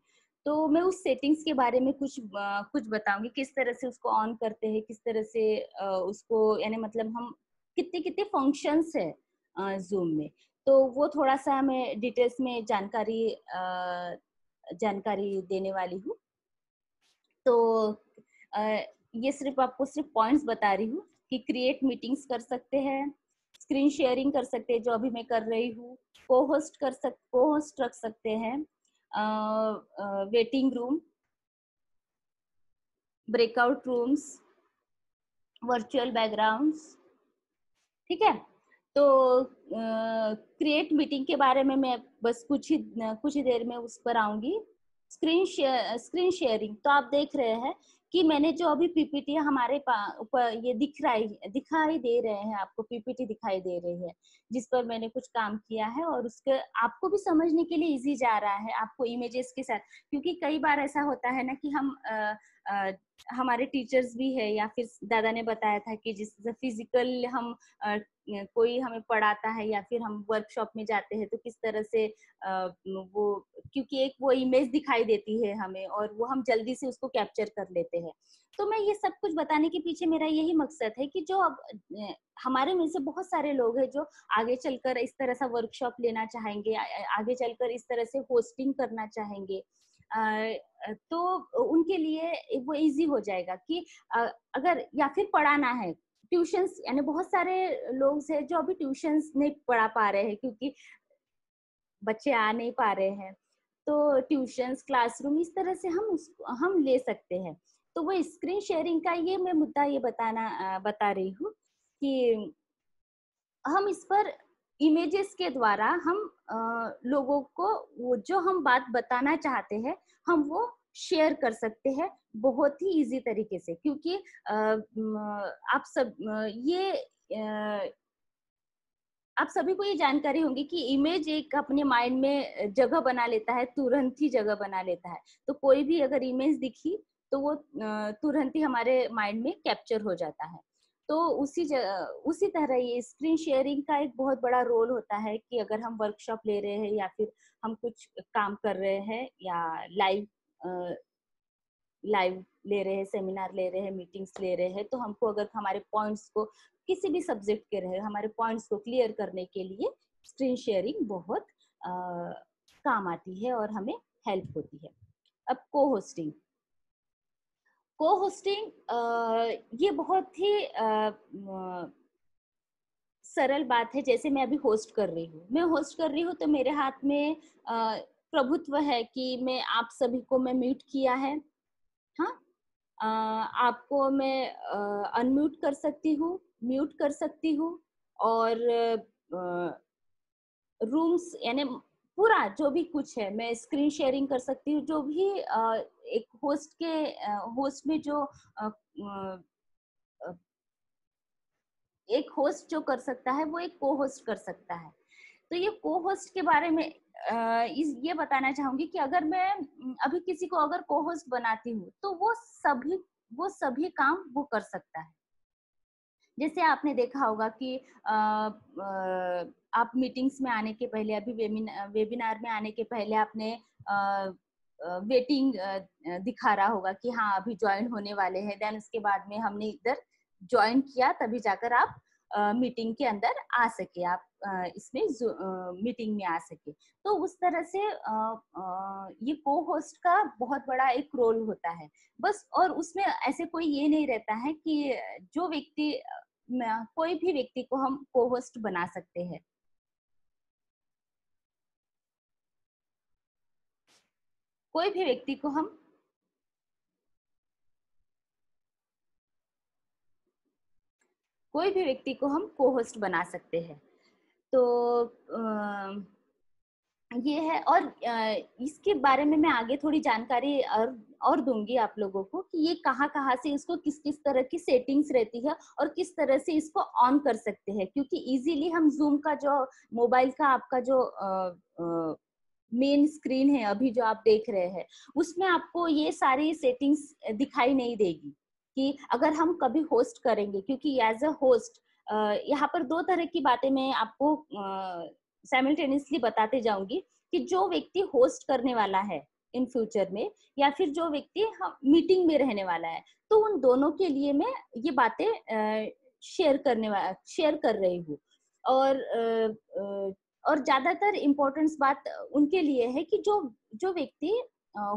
तो मैं उस सेटिंग्स के बारे में कुछ बताऊंगी, किस तरह से उसको ऑन करते हैं, किस तरह से उसको यानी मतलब हम कितने कितने फंक्शंस है जूम में। तो वो थोड़ा सा मैं डिटेल्स में जानकारी देने वाली हूँ। तो ये आपको सिर्फ पॉइंट्स बता रही हूँ कि क्रिएट मीटिंग्स कर सकते हैं, स्क्रीन शेयरिंग कर सकते हैं जो अभी मैं कर रही हूँ, को होस्ट रख सकते हैं, waiting room, breakout rooms, virtual backgrounds. ठीक है। तो क्रिएट मीटिंग के बारे में मैं बस कुछ ही देर में उस पर आऊंगी। स्क्रीन शेयरिंग तो आप देख रहे हैं कि मैंने जो अभी पीपीटी हमारे ऊपर ये दिखाई दे रहे हैं, आपको पीपीटी दिखाई दे रही है जिस पर मैंने कुछ काम किया है, और उसके आपको भी समझने के लिए इजी जा रहा है आपको इमेजेस के साथ। क्योंकि कई बार ऐसा होता है ना कि हमारे टीचर्स भी है या फिर दादा ने बताया था कि जिस फिजिकल हम कोई हमें पढ़ाता है या फिर हम वर्कशॉप में जाते हैं तो किस तरह से वो, क्योंकि एक वो इमेज दिखाई देती है हमें और वो हम जल्दी से उसको कैप्चर कर लेते हैं। तो मैं ये सब कुछ बताने के पीछे मेरा यही मकसद है कि जो अब हमारे में से बहुत सारे लोग हैं जो आगे चलकर इस तरह सा वर्कशॉप लेना चाहेंगे, आगे चलकर इस तरह से होस्टिंग करना चाहेंगे, तो उनके लिए वो इजी हो जाएगा कि अगर या फिर पढ़ाना है, ट्यूशंस यानी बहुत सारे लोग हैं जो अभी ट्यूशंस नहीं पढ़ा पा रहे हैं क्योंकि बच्चे आ नहीं पा रहे हैं, तो ट्यूशंस क्लासरूम इस तरह से हम ले सकते हैं। तो वो स्क्रीन शेयरिंग का ये मैं मुद्दा ये बता रही हूँ कि हम इस पर इमेजेस के द्वारा हम लोगों को वो जो हम बात बताना चाहते हैं हम वो शेयर कर सकते हैं बहुत ही इजी तरीके से। क्योंकि आप सब ये आप सभी को ये जानकारी होगी कि इमेज एक अपने माइंड में जगह बना लेता है, तुरंत ही जगह बना लेता है। तो कोई भी अगर इमेज दिखी तो वो तुरंत ही हमारे माइंड में कैप्चर हो जाता है। तो उसी तरह ये स्क्रीन शेयरिंग का एक बहुत बड़ा रोल होता है कि अगर हम वर्कशॉप ले रहे हैं या फिर हम कुछ काम कर रहे हैं या लाइव लाइव ले रहे हैं, सेमिनार ले रहे हैं, मीटिंग्स ले रहे हैं, तो हमको अगर हमारे पॉइंट्स को किसी भी सब्जेक्ट के रहे हमारे पॉइंट्स को क्लियर करने के लिए स्क्रीन शेयरिंग बहुत काम आती है और हमें हेल्प होती है। अब को होस्टिंग ये बहुत ही सरल बात है। जैसे मैं अभी होस्ट कर रही हूँ, तो मेरे हाथ में प्रभुत्व है कि मैं आप सभी को मैं म्यूट किया है, हाँ, आपको मैं अनम्यूट कर सकती हूँ, म्यूट कर सकती हूँ, और रूम्स यानी पूरा जो भी कुछ है मैं स्क्रीन शेयरिंग कर सकती हूँ। जो भी एक होस्ट में जो एक होस्ट जो कर सकता है वो एक को होस्ट कर सकता है। तो ये को होस्ट के बारे में ये बताना चाहूंगी कि अगर मैं अभी किसी को अगर को होस्ट बनाती हूँ तो वो सभी काम वो कर सकता है। जैसे आपने देखा होगा कि आप मीटिंग्स में आने के पहले, अभी वेबिनार में आने के पहले आपने वेटिंग दिखा रहा होगा कि हाँ अभी ज्वाइन होने वाले हैं। देन उसके बाद में हमने इधर ज्वाइन किया, तभी जाकर आप मीटिंग के अंदर आ सके, आप इसमें मीटिंग में आ सके। तो उस तरह से ये को होस्ट का बहुत बड़ा एक रोल होता है बस। और उसमें ऐसे कोई ये नहीं रहता है कि जो व्यक्ति कोई भी व्यक्ति को हम को होस्ट बना सकते हैं। कोई भी व्यक्ति को हम को होस्ट बना सकते हैं। तो ये है। और इसके बारे में मैं आगे थोड़ी जानकारी और दूंगी आप लोगों को कि ये कहाँ से इसको किस किस तरह की सेटिंग्स रहती है और किस तरह से इसको ऑन कर सकते हैं। क्योंकि इजीली हम जूम का जो मोबाइल का आपका जो मेन स्क्रीन है अभी जो आप देख रहे हैं, उसमें आपको ये सारी सेटिंग्स दिखाई नहीं देगी कि अगर हम कभी होस्ट करेंगे। क्योंकि एज अ होस्ट यहाँ पर दो तरह की बातें मैं आपको साइमल्टेनियसली बताते जाऊंगी कि जो व्यक्ति होस्ट करने वाला है इन फ्यूचर में या फिर जो व्यक्ति मीटिंग में रहने वाला है, तो उन दोनों के लिए मैं ये बातें शेयर कर रही हूँ। और ज्यादातर इम्पोर्टेंस बात उनके लिए है कि जो व्यक्ति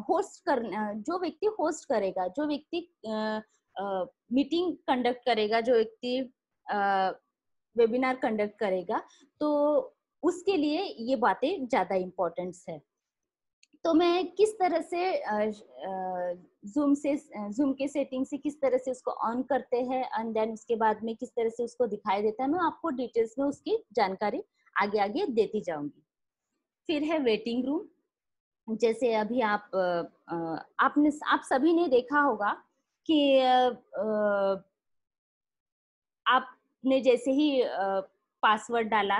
होस्ट करेगा, जो व्यक्ति मीटिंग कंडक्ट करेगा, जो व्यक्ति वेबिनार कंडक्ट करेगा, तो उसके लिए ये बातें ज्यादा इम्पोर्टेंस है। तो मैं किस तरह से जूम के सेटिंग से किस तरह से उसको ऑन करते हैं एंड देन उसके बाद में किस तरह से उसको दिखाई देता है, मैं आपको डिटेल्स में उसकी जानकारी आगे आगे देती जाऊंगी। फिर है वेटिंग रूम। जैसे अभी आप सभी ने देखा होगा कि आपने जैसे ही पासवर्ड डाला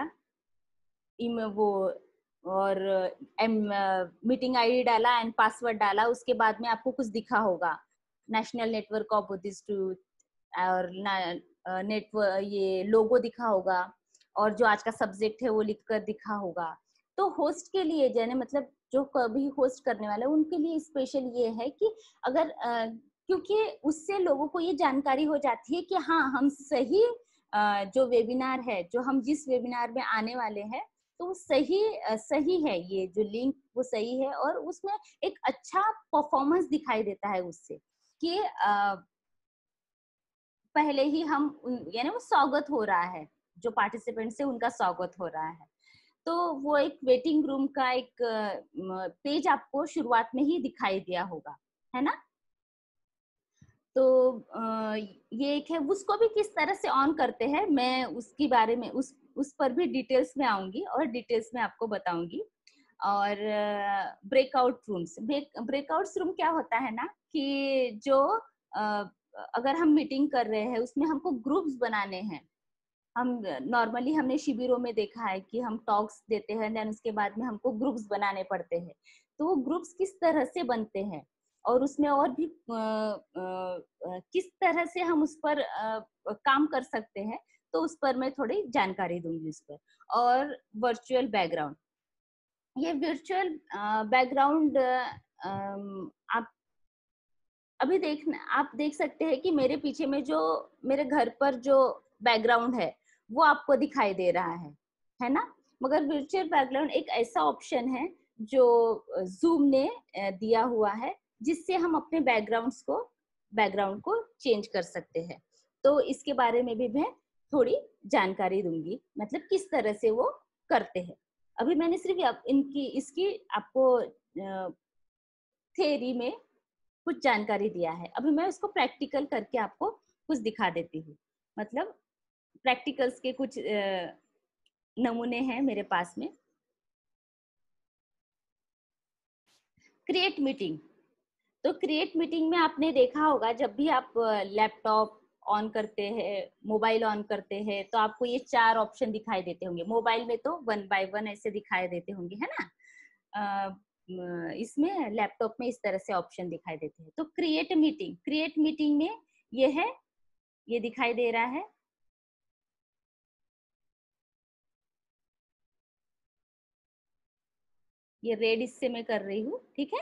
वो और मीटिंग आईडी डाला एंड पासवर्ड डाला, उसके बाद में आपको कुछ दिखा होगा, नेशनल नेटवर्क ऑफ बुद्धिस्ट और नेटवर्क, ये लोगो दिखा होगा और जो आज का सब्जेक्ट है वो लिखकर दिखा होगा। तो होस्ट के लिए जैसे मतलब जो कभी होस्ट करने वाला है उनके लिए स्पेशल ये है कि अगर क्योंकि उससे लोगों को ये जानकारी हो जाती है कि हाँ हम सही जो वेबिनार है, जो हम जिस वेबिनार में आने वाले हैं, तो वो सही है, ये जो लिंक वो सही है और उसमें एक अच्छा परफॉर्मेंस दिखाई देता है उससे कि पहले ही हम यानी वो स्वागत हो रहा है, जो पार्टिसिपेंट से उनका स्वागत हो रहा है। तो वो एक वेटिंग रूम का एक पेज आपको शुरुआत में ही दिखाई दिया होगा, है ना। तो ये एक है, उसको भी किस तरह से ऑन करते हैं मैं उसके बारे में उस पर भी डिटेल्स में आऊंगी और डिटेल्स में आपको बताऊंगी। और ब्रेकआउट रूम क्या होता है ना कि जो अगर हम मीटिंग कर रहे हैं उसमें हमको ग्रुप्स बनाने हैं, हम नॉर्मली हमने शिविरों में देखा है कि हम टॉक्स देते हैं, देन उसके बाद में हमको ग्रुप्स बनाने पड़ते हैं। तो वो ग्रुप्स किस तरह से बनते हैं और उसमें और भी किस तरह से हम उस पर काम कर सकते हैं, तो उस पर मैं थोड़ी जानकारी दूंगी उस पर। और वर्चुअल बैकग्राउंड, ये वर्चुअल बैकग्राउंड आप अभी आप देख सकते हैं कि मेरे पीछे में जो मेरे घर पर जो बैकग्राउंड है वो आपको दिखाई दे रहा है ना। मगर वर्चुअल बैकग्राउंड एक ऐसा ऑप्शन है जो जूम ने दिया हुआ है, जिससे हम अपने बैकग्राउंड को चेंज कर सकते हैं। तो इसके बारे में भी मैं थोड़ी जानकारी दूंगी, मतलब किस तरह से वो करते हैं। अभी मैंने सिर्फ इसकी आपको थ्योरी में कुछ जानकारी दिया है। अभी मैं उसको प्रैक्टिकल करके आपको कुछ दिखा देती हूँ। मतलब प्रैक्टिकल्स के कुछ नमूने हैं मेरे पास में। क्रिएट मीटिंग, तो क्रिएट मीटिंग में आपने देखा होगा जब भी आप लैपटॉप ऑन करते हैं, मोबाइल ऑन करते हैं, तो आपको ये 4 ऑप्शन दिखाई देते होंगे। मोबाइल में तो 1 बाय 1 ऐसे दिखाई देते होंगे, है ना। इसमें लैपटॉप में इस तरह से ऑप्शन दिखाई देते हैं। तो क्रिएट मीटिंग में ये है, ये दिखाई दे रहा है। ये रेड इससे मैं कर रही हूँ, ठीक है।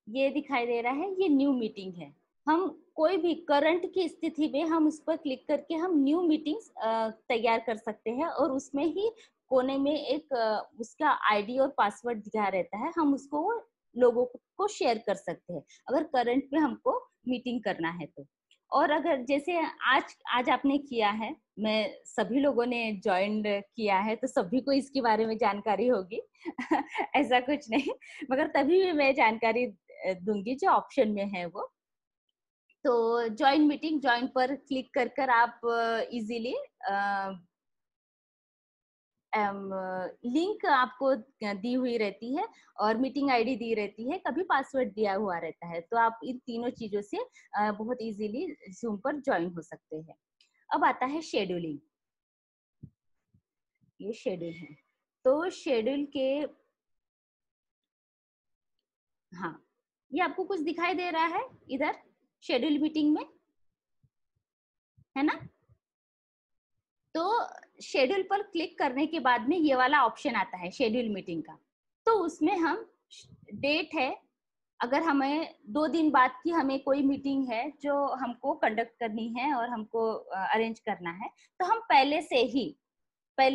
ये दिखाई दे रहा है, ये न्यू मीटिंग है। हम कोई भी करंट की स्थिति में हम उस पर क्लिक करके हम न्यू मीटिंग्स तैयार कर सकते हैं, और उसमें ही कोने में एक उसका आईडी और पासवर्ड दिया रहता है, हम उसको लोगों को शेयर कर सकते हैं अगर करंट में हमको मीटिंग करना है तो। और अगर जैसे आज आपने किया है, मैं सभी लोगों ने ज्वाइन किया है, तो सभी को इसके बारे में जानकारी होगी ऐसा कुछ नहीं, मगर तभी भी मैं जानकारी दूंगी जो ऑप्शन में है वो। तो ज्वाइन मीटिंग, ज्वाइन पर क्लिक कर कर आप इजीली लिंक आपको दी हुई रहती है और मीटिंग आईडी दी रहती है, कभी पासवर्ड दिया हुआ रहता है। तो आप इन तीनों चीजों से बहुत इजीली जूम पर ज्वाइन हो सकते हैं। अब आता है शेड्यूलिंग। ये शेड्यूल है, तो शेड्यूल के, हाँ, ये आपको कुछ दिखाई दे रहा है इधर शेड्यूल मीटिंग में, है ना। तो शेड्यूल पर क्लिक करने के बाद में ये वाला ऑप्शन आता है शेड्यूल मीटिंग का। तो उसमें हम डेट है, अगर हमें 2 दिन बाद की हमें कोई मीटिंग है जो हमको कंडक्ट करनी है और हमको अरेंज करना है, तो हम पहले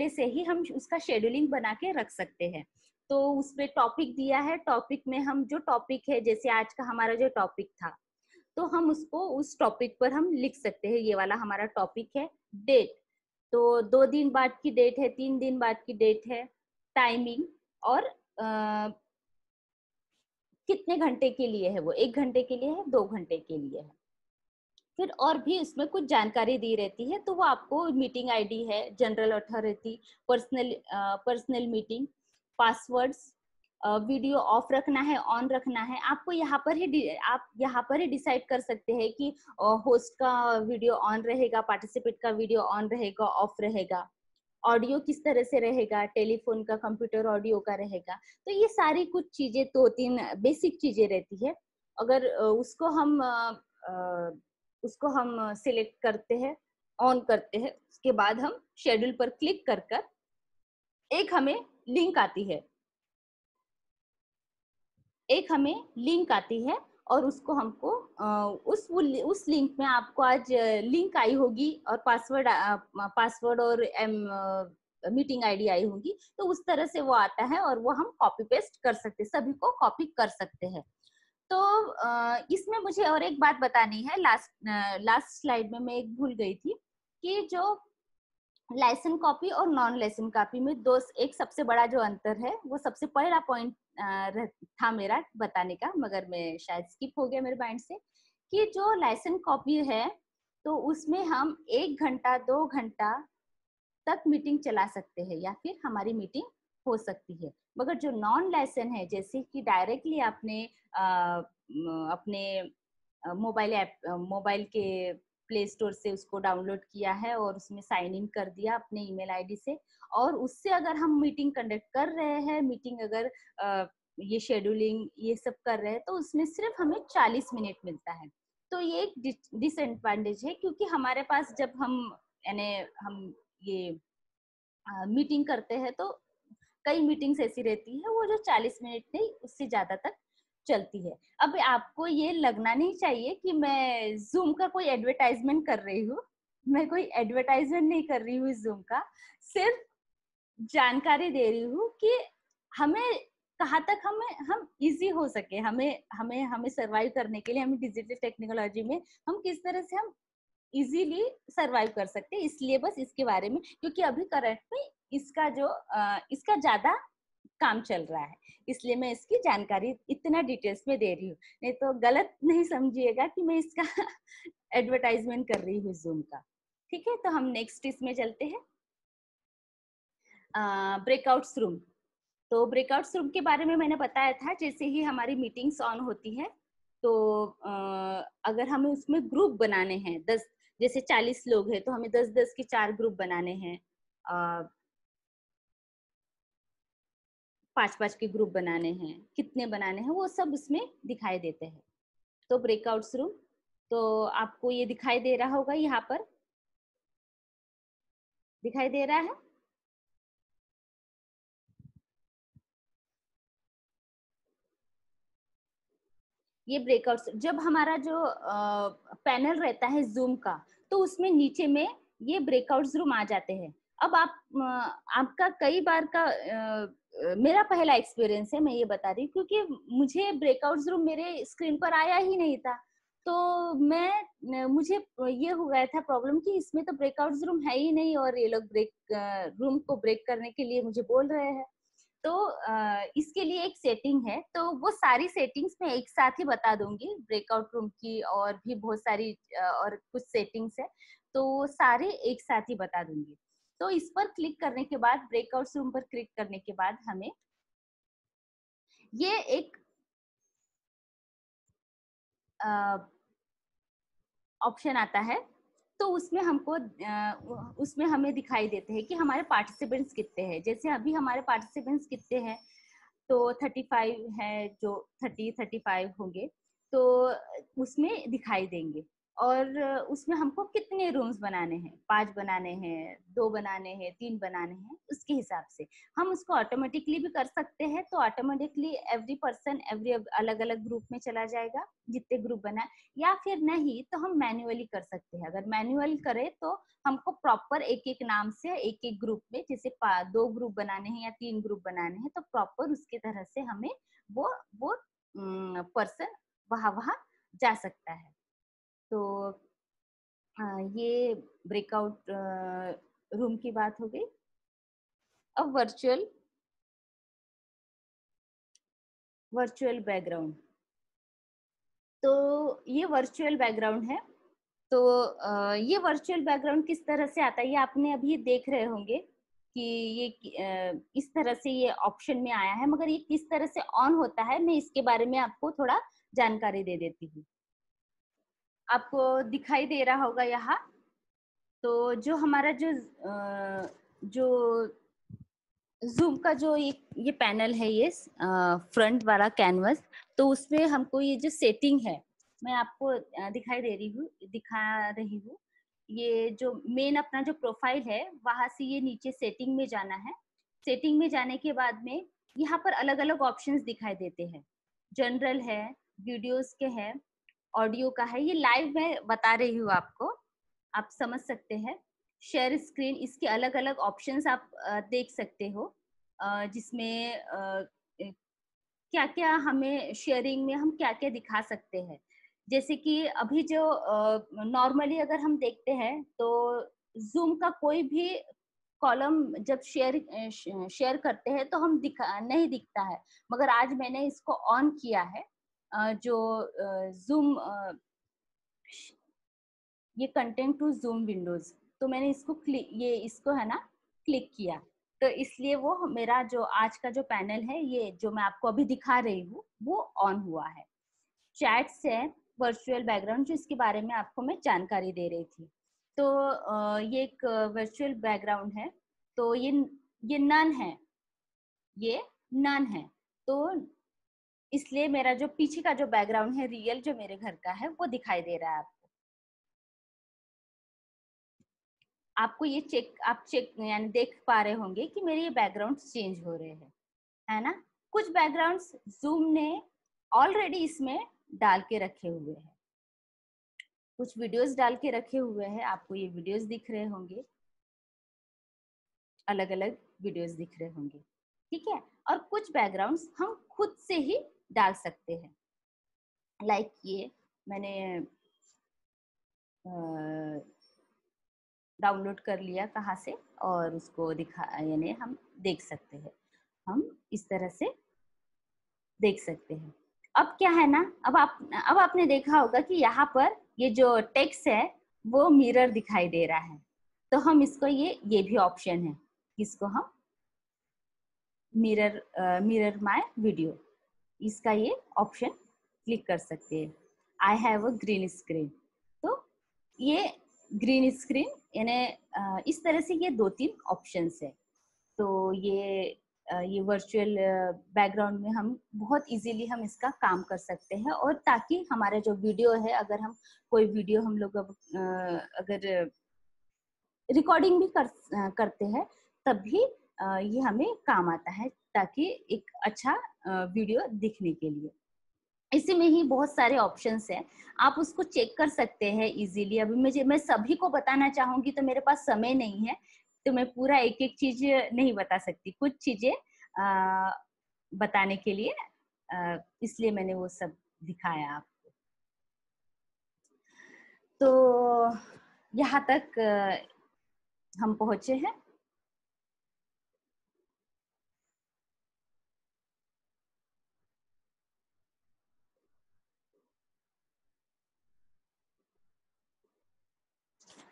से ही हम उसका शेड्यूलिंग बना के रख सकते हैं। तो उसमें टॉपिक दिया है, टॉपिक में हम जो टॉपिक है, जैसे आज का हमारा जो टॉपिक था, तो हम उसको उस टॉपिक पर हम लिख सकते हैं। ये वाला हमारा टॉपिक है। डेट, तो 2 दिन बाद की डेट है, 3 दिन बाद की डेट है, टाइमिंग और कितने घंटे के लिए है वो, 1 घंटे के लिए है, 2 घंटे के लिए है। फिर और भी उसमें कुछ जानकारी दी रहती है, तो वो आपको मीटिंग आईडी है, general authority, personal meeting, passwords, video of रखना है, ऑन रखना है। आपको आप यहाँ पर ही डिसाइड कर सकते हैं कि होस्ट का वीडियो ऑन रहेगा, पार्टिसिपेट का वीडियो ऑन रहेगा, ऑफ रहेगा, ऑडियो किस तरह से रहेगा, टेलीफोन का, कंप्यूटर ऑडियो का रहेगा। तो ये सारी कुछ चीजें, 2-3 बेसिक चीजें रहती है। अगर उसको हम सिलेक्ट करते हैं, ऑन करते हैं, उसके बाद हम शेड्यूल पर क्लिक कर कर एक हमें लिंक आती है, और उसको हमको उस लिंक में आपको आज लिंक आई होगी और पासवर्ड और मीटिंग आईडी आई होगी, तो उस तरह से वो आता है और वो हम कॉपी पेस्ट कर सकते हैं, सभी को कॉपी कर सकते हैं। तो इसमें मुझे और एक बात बतानी है, लास्ट स्लाइड में मैं एक भूल गई थी कि जो लाइसेंस कॉपी और नॉन लाइसेंस कॉपी में एक सबसे बड़ा जो अंतर है, वो सबसे पहला पॉइंट था मेरा बताने का, मगर मैं शायद स्किप हो गया मेरे माइंड से, कि जो लाइसेंस कॉपी है तो उसमें हम 1 घंटा 2 घंटा तक मीटिंग चला सकते हैं या फिर हमारी मीटिंग हो सकती है। मगर जो नॉन लाइसेंस है, जैसे कि डायरेक्टली आपने अपने मोबाइल के प्ले स्टोर से उसको डाउनलोड किया है और उसमें साइन इन कर दिया अपने ईमेल आईडी से, और उससे अगर हम मीटिंग कंडक्ट कर रहे हैं, मीटिंग अगर ये शेड्यूलिंग ये सब कर रहे हैं, तो उसमें सिर्फ हमें 40 मिनट मिलता है। तो ये एक डिसएडवांटेज है, क्योंकि हमारे पास जब हम ये मीटिंग करते हैं तो कई मीटिंग्स ऐसी रहती है वो जो 40 मिनट नहीं उससे ज्यादा तक चलती है। अब आपको ये लगना नहीं चाहिए कि मैं जूम का कोई एडवर्टाइजमेंट कर रही हूँ, मैं कोई एडवर्टाइजमेंट नहीं कर रही हूँ जूम का, सिर्फ जानकारी दे रही हूँ कि हमें कहाँ तक हम इजी हो सके, हमें सर्वाइव करने के लिए, हमें डिजिटल टेक्नोलॉजी में हम किस तरह से हम इजीली सर्वाइव कर सकते हैं, इसलिए बस इसके बारे में, क्योंकि अभी करंट में इसका ज्यादा काम चल रहा है, इसलिए मैं इसकी जानकारी इतना डिटेल्स में दे रही हूँ। नहीं तो गलत नहीं समझिएगा कि मैं इसका एडवर्टाइजमेंट कर रही हूँ जूम का। ठीक है, तो हम नेक्स्ट इसमें चलते हैं, ब्रेकआउट्स रूम। तो ब्रेकआउट्स रूम के बारे में मैंने बताया था, जैसे ही हमारी मीटिंग्स ऑन होती है तो अगर हमें उसमें ग्रुप बनाने हैं, 10 जैसे 40 लोग हैं तो हमें 10-10 के 4 ग्रुप बनाने हैं, 5-5 के ग्रुप बनाने हैं, कितने बनाने हैं वो सब उसमें दिखाई देते हैं। तो ब्रेकआउट्स रूम, तो आपको ये दिखाई दे रहा होगा, यहाँ पर दिखाई दे रहा है। ये ब्रेकआउट्स, जब हमारा जो पैनल रहता है जूम का, तो उसमें नीचे में ये ब्रेकआउट्स रूम आ जाते हैं। अब आपका कई बार का मेरा पहला एक्सपीरियंस है, मैं ये बता रही हूँ, क्योंकि मुझे ब्रेकआउट्स रूम मेरे स्क्रीन पर आया ही नहीं था, तो मुझे ये हो गया था प्रॉब्लम कि इसमें तो ब्रेकआउट्स रूम है ही नहीं और ये लोग रूम को ब्रेक करने के लिए मुझे बोल रहे हैं। तो इसके लिए एक सेटिंग है, तो वो सारी सेटिंग्स मैं एक साथ ही बता दूंगी, ब्रेकआउट रूम की और भी बहुत सारी और कुछ सेटिंग्स है, तो सारे एक साथ ही बता दूंगी। तो इस पर क्लिक करने के बाद, ब्रेकआउट रूम पर क्लिक करने के बाद हमें ये एक ऑप्शन आता है, तो उसमें हमें दिखाई देते हैं कि हमारे पार्टिसिपेंट्स कितने हैं। जैसे अभी हमारे पार्टिसिपेंट्स कितने हैं, तो 35 है, जो 35 होंगे, तो उसमें दिखाई देंगे। और उसमें हमको कितने रूम्स बनाने हैं, 5 बनाने हैं, 2 बनाने हैं, 3 बनाने हैं, उसके हिसाब से हम उसको ऑटोमेटिकली भी कर सकते हैं। तो ऑटोमेटिकली एवरी पर्सन अलग अलग ग्रुप में चला जाएगा जितने ग्रुप बनाए, या फिर नहीं तो हम मैन्युअली कर सकते हैं। अगर मैन्युअल करें तो हमको प्रॉपर एक एक नाम से एक एक ग्रुप में, जैसे 2 ग्रुप बनाने हैं या 3 ग्रुप बनाने हैं, तो प्रॉपर उसके तरह से हमें वो पर्सन वहां जा सकता है। तो ये ब्रेकआउट रूम की बात हो गई। अब वर्चुअल बैकग्राउंड, तो ये वर्चुअल बैकग्राउंड है। तो ये वर्चुअल बैकग्राउंड किस तरह से आता है, ये आपने अभी देख रहे होंगे कि ये इस तरह से ये ऑप्शन में आया है, मगर ये किस तरह से ऑन होता है, मैं इसके बारे में आपको थोड़ा जानकारी दे देती हूँ। आपको दिखाई दे रहा होगा यहाँ, तो जो हमारा जो जूम का जो ये पैनल है, ये फ्रंट वाला कैनवस, तो उसमें हमको ये जो सेटिंग है, मैं आपको दिखा रही हूँ। ये जो मेन अपना जो प्रोफाइल है, वहां से ये नीचे सेटिंग में जाना है। सेटिंग में जाने के बाद में यहाँ पर अलग अलग ऑप्शंस दिखाई देते हैं, जनरल है, वीडियोस के है, ऑडियो का है। ये लाइव में बता रही हूँ आपको, आप समझ सकते हैं। शेयर स्क्रीन, इसके अलग अलग ऑप्शंस आप देख सकते हो, जिसमें क्या क्या हमें शेयरिंग में हम क्या क्या दिखा सकते हैं। जैसे कि अभी जो नॉर्मली अगर हम देखते हैं तो जूम का कोई भी कॉलम जब शेयर करते हैं तो हम नहीं दिखता है, मगर आज मैंने इसको ऑन किया है, जो जूम ये कंटेंट टू जूम विंडोज, तो मैंने इसको है ना क्लिक किया, तो इसलिए वो मेरा जो आज का जो पैनल है, ये जो मैं आपको अभी दिखा रही हूँ, वो ऑन हुआ है। चैट्स है, वर्चुअल बैकग्राउंड जो इसके बारे में आपको मैं जानकारी दे रही थी। तो ये एक वर्चुअल बैकग्राउंड है। तो ये नन है, ये नन है। तो इसलिए मेरा जो पीछे का जो बैकग्राउंड है रियल जो मेरे घर का है वो दिखाई दे रहा है आपको। आपको ये आप चेक यानी देख पा रहे होंगे कि मेरे ये बैकग्राउंड चेंज हो रहे हैं, है ना। कुछ बैकग्राउंड्स जूम ने ऑलरेडी इसमें डाल के रखे हुए हैं, कुछ वीडियोस डाल के रखे हुए हैं। आपको ये वीडियोस दिख रहे होंगे, अलग अलग वीडियोस दिख रहे होंगे, ठीक है। और कुछ बैकग्राउंड्स हम खुद से ही डाल सकते हैं। लाइक ये मैंने डाउनलोड कर लिया कहाँ से और उसको दिखा, यानी हम देख सकते हैं, हम इस तरह से देख सकते हैं। अब क्या है ना, अब आपने देखा होगा कि यहाँ पर ये जो टेक्स्ट है वो मिरर दिखाई दे रहा है। तो हम इसको ये भी ऑप्शन है, इसको हम मिरर माय वीडियो, इसका ये ऑप्शन क्लिक कर सकते हैं। I have a green screen. तो ये ग्रीन स्क्रीन यानी इस तरह से ये 2-3 ऑप्शंस है। तो ये वर्चुअल बैकग्राउंड में हम बहुत इजीली हम इसका काम कर सकते हैं। और ताकि हमारा जो वीडियो है, अगर हम कोई वीडियो हम लोग अगर रिकॉर्डिंग भी करते हैं तब भी ये हमें काम आता है, ताकि एक अच्छा वीडियो दिखने के लिए। इसी में ही बहुत सारे ऑप्शंस हैं, आप उसको चेक कर सकते हैं इजीली। अभी मैं सभी को बताना चाहूंगी तो मेरे पास समय नहीं है, तो मैं पूरा एक एक चीज नहीं बता सकती। कुछ चीजें बताने के लिए इसलिए मैंने वो सब दिखाया आपको। तो यहाँ तक हम पहुंचे हैं।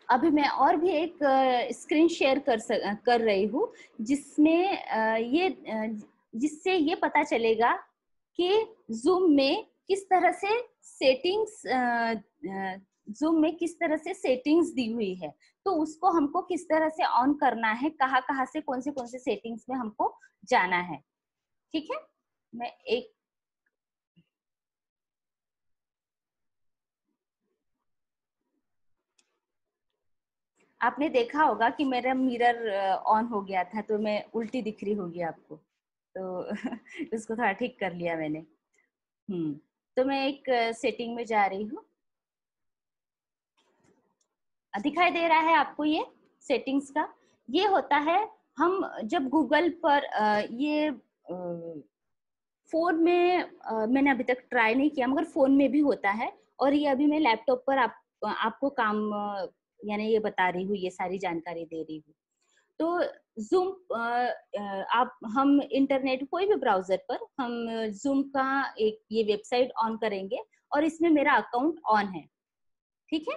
अभी मैं और भी एक स्क्रीन शेयर कर रही हूँ, जिसमें जिससे ये पता चलेगा कि जूम में किस तरह से सेटिंग्स दी हुई है। तो उसको हमको किस तरह से ऑन करना है, कहाँ से कौन से सेटिंग्स में हमको जाना है, ठीक है। मैं एक आपने देखा होगा कि मेरा मिरर ऑन हो गया था, तो मैं उल्टी दिख रही होगी आपको, तो उसको थोड़ा ठीक कर लिया मैंने। तो मैं एक सेटिंग में जा रही हूँ। दिखाई दे रहा है आपको ये सेटिंग्स का? ये होता है, हम जब गूगल पर ये फोन में मैंने अभी तक ट्राई नहीं किया, मगर फोन में भी होता है। और ये अभी मैं लैपटॉप पर आपको काम यानी ये बता रही हूँ, ये सारी जानकारी दे रही हूँ। तो जूम हम इंटरनेट कोई भी ब्राउजर पर हम जूम का एक ये वेबसाइट ऑन करेंगे और इसमें मेरा अकाउंट ऑन है, ठीक है।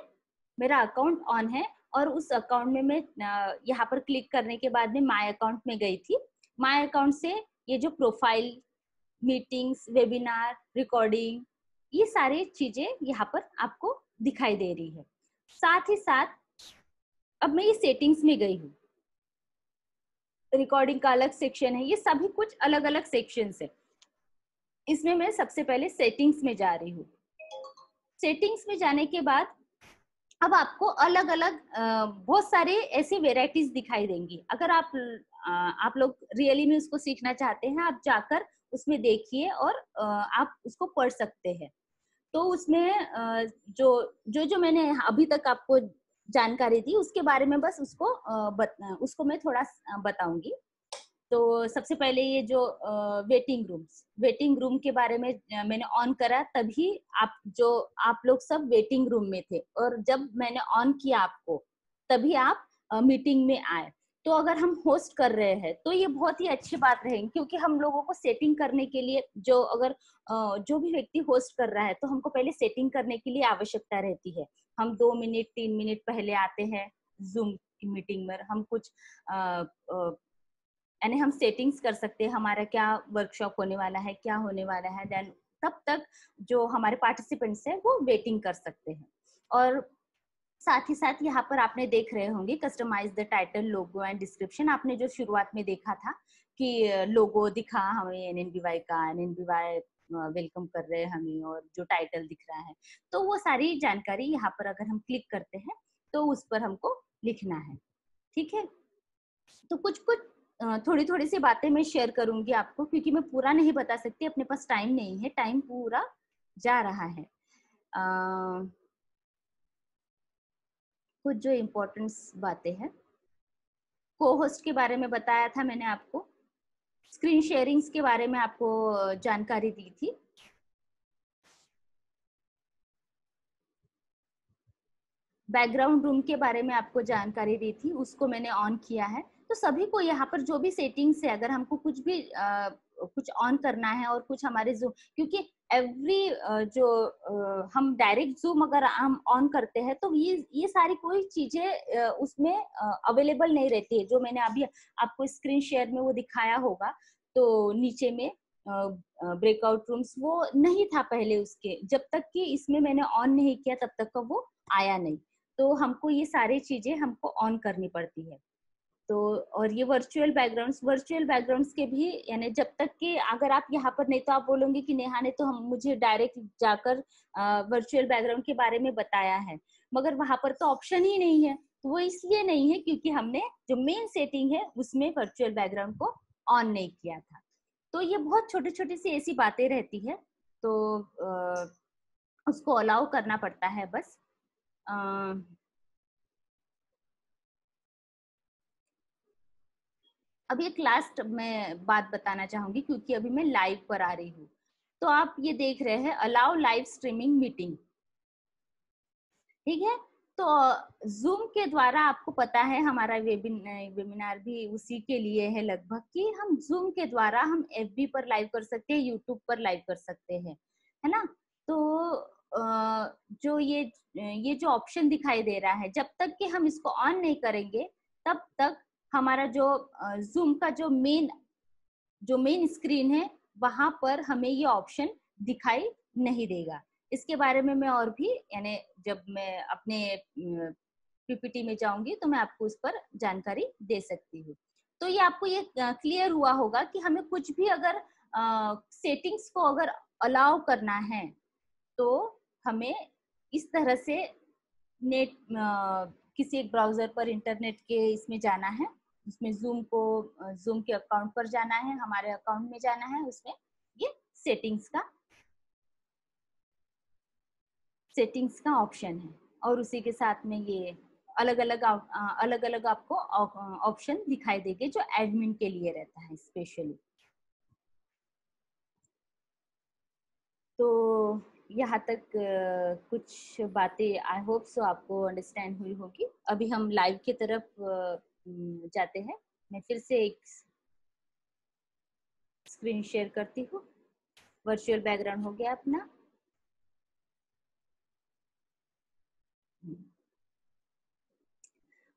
मेरा अकाउंट ऑन है और उस अकाउंट में मैं यहाँ पर क्लिक करने के बाद में माय अकाउंट में गई थी। माय अकाउंट से ये जो प्रोफाइल, मीटिंग्स, वेबिनार, रिकॉर्डिंग, ये सारी चीजें यहाँ पर आपको दिखाई दे रही है। साथ ही साथ अब मैं ये सेटिंग्स में गई हूँ, रिकॉर्डिंग का अलग सेक्शन है, ये सभी कुछ अलग अलग सेक्शंस है। इसमें मैं सबसे पहले सेटिंग्स में जा रही हूँ। सेटिंग्स में जाने के बाद अब आपको अलग अलग बहुत सारे ऐसी वेराइटीज दिखाई देंगी। अगर आप लोग रियली में उसको सीखना चाहते हैं, आप जाकर उसमें देखिए और आप उसको पढ़ सकते हैं। तो उसमें जो मैंने अभी तक आपको जानकारी दी उसके बारे में बस उसको मैं थोड़ा बताऊंगी। तो सबसे पहले ये जो वेटिंग रूम के बारे में मैंने ऑन करा, तभी आप लोग सब वेटिंग रूम में थे, और जब मैंने ऑन किया आपको तभी आप मीटिंग में आए। तो अगर हम होस्ट कर रहे हैं तो ये बहुत ही अच्छी बात रहेगी, क्योंकि हम लोगों को सेटिंग करने के लिए जो भी व्यक्ति होस्ट कर रहा है तो हमको पहले सेटिंग करने के लिए आवश्यकता रहती है। हम 2 मिनट 3 मिनट पहले आते हैं जूम की मीटिंग में, हम कुछ यानी हम सेटिंग्स कर सकते हैं, हमारा क्या वर्कशॉप होने वाला है, क्या होने वाला है, देन तब तक जो हमारे पार्टिसिपेंट्स हैं वो वेटिंग कर सकते हैं। और साथ ही साथ यहाँ पर आपने देख रहे होंगे customise the title, logo and description. आपने जो शुरुआत में देखा था कि लोगो दिखा हमें एनएनबीवाई का, एनएनबीवाई वेलकम कर रहे हैं हमें, और जो टाइटल दिख रहा है, तो वो सारी जानकारी यहाँ पर अगर हम क्लिक करते हैं तो उस पर हमको लिखना है। ठीक है, तो कुछ कुछ थोड़ी थोड़ी सी बातें मैं शेयर करूंगी आपको, क्योंकि मैं पूरा नहीं बता सकती, अपने पास टाइम नहीं है, टाइम पूरा जा रहा है। कुछ जो इम्पोर्टेंट्स बातें हैं, को होस्ट के बारे में बताया था मैंने आपको, स्क्रीन शेयरिंग्स के बारे में आपको जानकारी दी थी, बैकग्राउंड रूम के बारे में आपको जानकारी दी थी, उसको मैंने ऑन किया है। तो सभी को यहाँ पर जो भी सेटिंग्स है, अगर हमको कुछ भी कुछ ऑन करना है और कुछ हमारे जूम, क्योंकि एवरी हम डायरेक्ट जूम अगर हम ऑन करते हैं तो ये सारी कोई चीजें उसमें अवेलेबल नहीं रहती है। जो मैंने अभी आपको स्क्रीन शेयर में वो दिखाया होगा, तो नीचे में ब्रेकआउट रूम्स वो नहीं था पहले उसके, जब तक कि इसमें मैंने ऑन नहीं किया तब तक का वो आया नहीं। तो हमको ये सारी चीजें हमको ऑन करनी पड़ती है। तो और ये वर्चुअल बैकग्राउंड्स के भी, यानी जब तक कि अगर आप यहाँ पर, नहीं तो आप बोलोगे कि नेहा ने तो हम मुझे डायरेक्ट जाकर वर्चुअल बैकग्राउंड के बारे में बताया है, मगर वहां पर तो ऑप्शन ही नहीं है। तो वो इसलिए नहीं है क्योंकि हमने जो मेन सेटिंग है उसमें वर्चुअल बैकग्राउंड को ऑन नहीं किया था। तो ये बहुत छोटी छोटी सी ऐसी बातें रहती है, तो उसको अलाउ करना पड़ता है बस। अब एक लास्ट मैं बात बताना चाहूंगी, क्योंकि अभी मैं लाइव पर आ रही हूँ। तो आप ये देख रहे हैं अलाउ लाइव स्ट्रीमिंग मीटिंग, ठीक है। तो जूम के द्वारा आपको पता है हमारा वेबिनार भी उसी के लिए है लगभग, कि हम जूम के द्वारा हम एफबी पर लाइव कर सकते हैं, यूट्यूब पर लाइव कर सकते हैं, है ना। तो जो ये जो ऑप्शन दिखाई दे रहा है, जब तक कि हम इसको ऑन नहीं करेंगे तब तक हमारा जो जूम का जो मेन स्क्रीन है वहां पर हमें ये ऑप्शन दिखाई नहीं देगा। इसके बारे में मैं और भी, यानी जब मैं अपने पीपीटी में जाऊंगी तो मैं आपको उस पर जानकारी दे सकती हूँ। तो ये आपको ये क्लियर हुआ होगा कि हमें कुछ भी अगर सेटिंग्स को अगर अलाउ करना है तो हमें इस तरह से नेट किसी एक ब्राउजर पर इंटरनेट के इसमें जाना है, उसमें जूम के अकाउंट पर जाना है, हमारे अकाउंट में जाना है, उसमें ये सेटिंग्स का ऑप्शन है, और उसी के साथ में ये अलग अलग आपको ऑप्शन दिखाई देंगे जो एडमिन के लिए रहता है स्पेशली। तो यहाँ तक कुछ बातें आई होप सो आपको अंडरस्टैंड हुई होगी। अभी हम लाइव की तरफ जाते हैं। मैं फिर से एक स्क्रीन शेयर करती हूँ। वर्चुअल बैकग्राउंड हो गया अपना।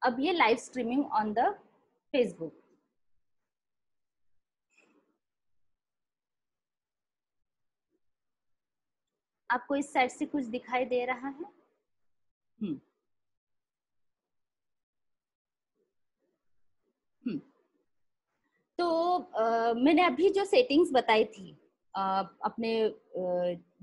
अब ये live streaming on the Facebook. आपको इस साइड से कुछ दिखाई दे रहा है? तो मैंने अभी जो सेटिंग्स बताई थी अपने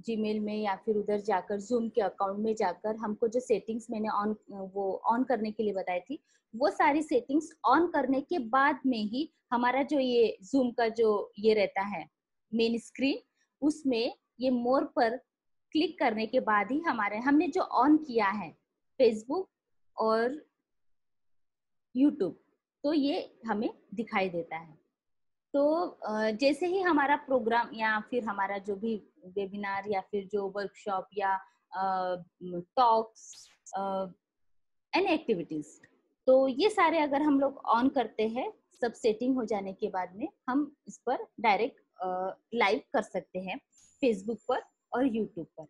जीमेल में या फिर उधर जाकर जूम के अकाउंट में जाकर हमको जो सेटिंग्स मैंने ऑन करने के लिए बताई थी, वो सारी सेटिंग्स ऑन करने के बाद में ही हमारा जो ये जूम का जो ये रहता है मेन स्क्रीन, उसमें ये मोर पर क्लिक करने के बाद ही हमने जो ऑन किया है फेसबुक और यूट्यूब, तो ये हमें दिखाई देता है। तो जैसे ही हमारा प्रोग्राम या फिर हमारा जो भी वेबिनार या फिर जो वर्कशॉप या टॉक्स एंड एक्टिविटीज, तो ये सारे अगर हम लोग ऑन करते हैं, सब सेटिंग हो जाने के बाद में हम इस पर डायरेक्ट लाइव कर सकते हैं फेसबुक पर और यूट्यूब पर।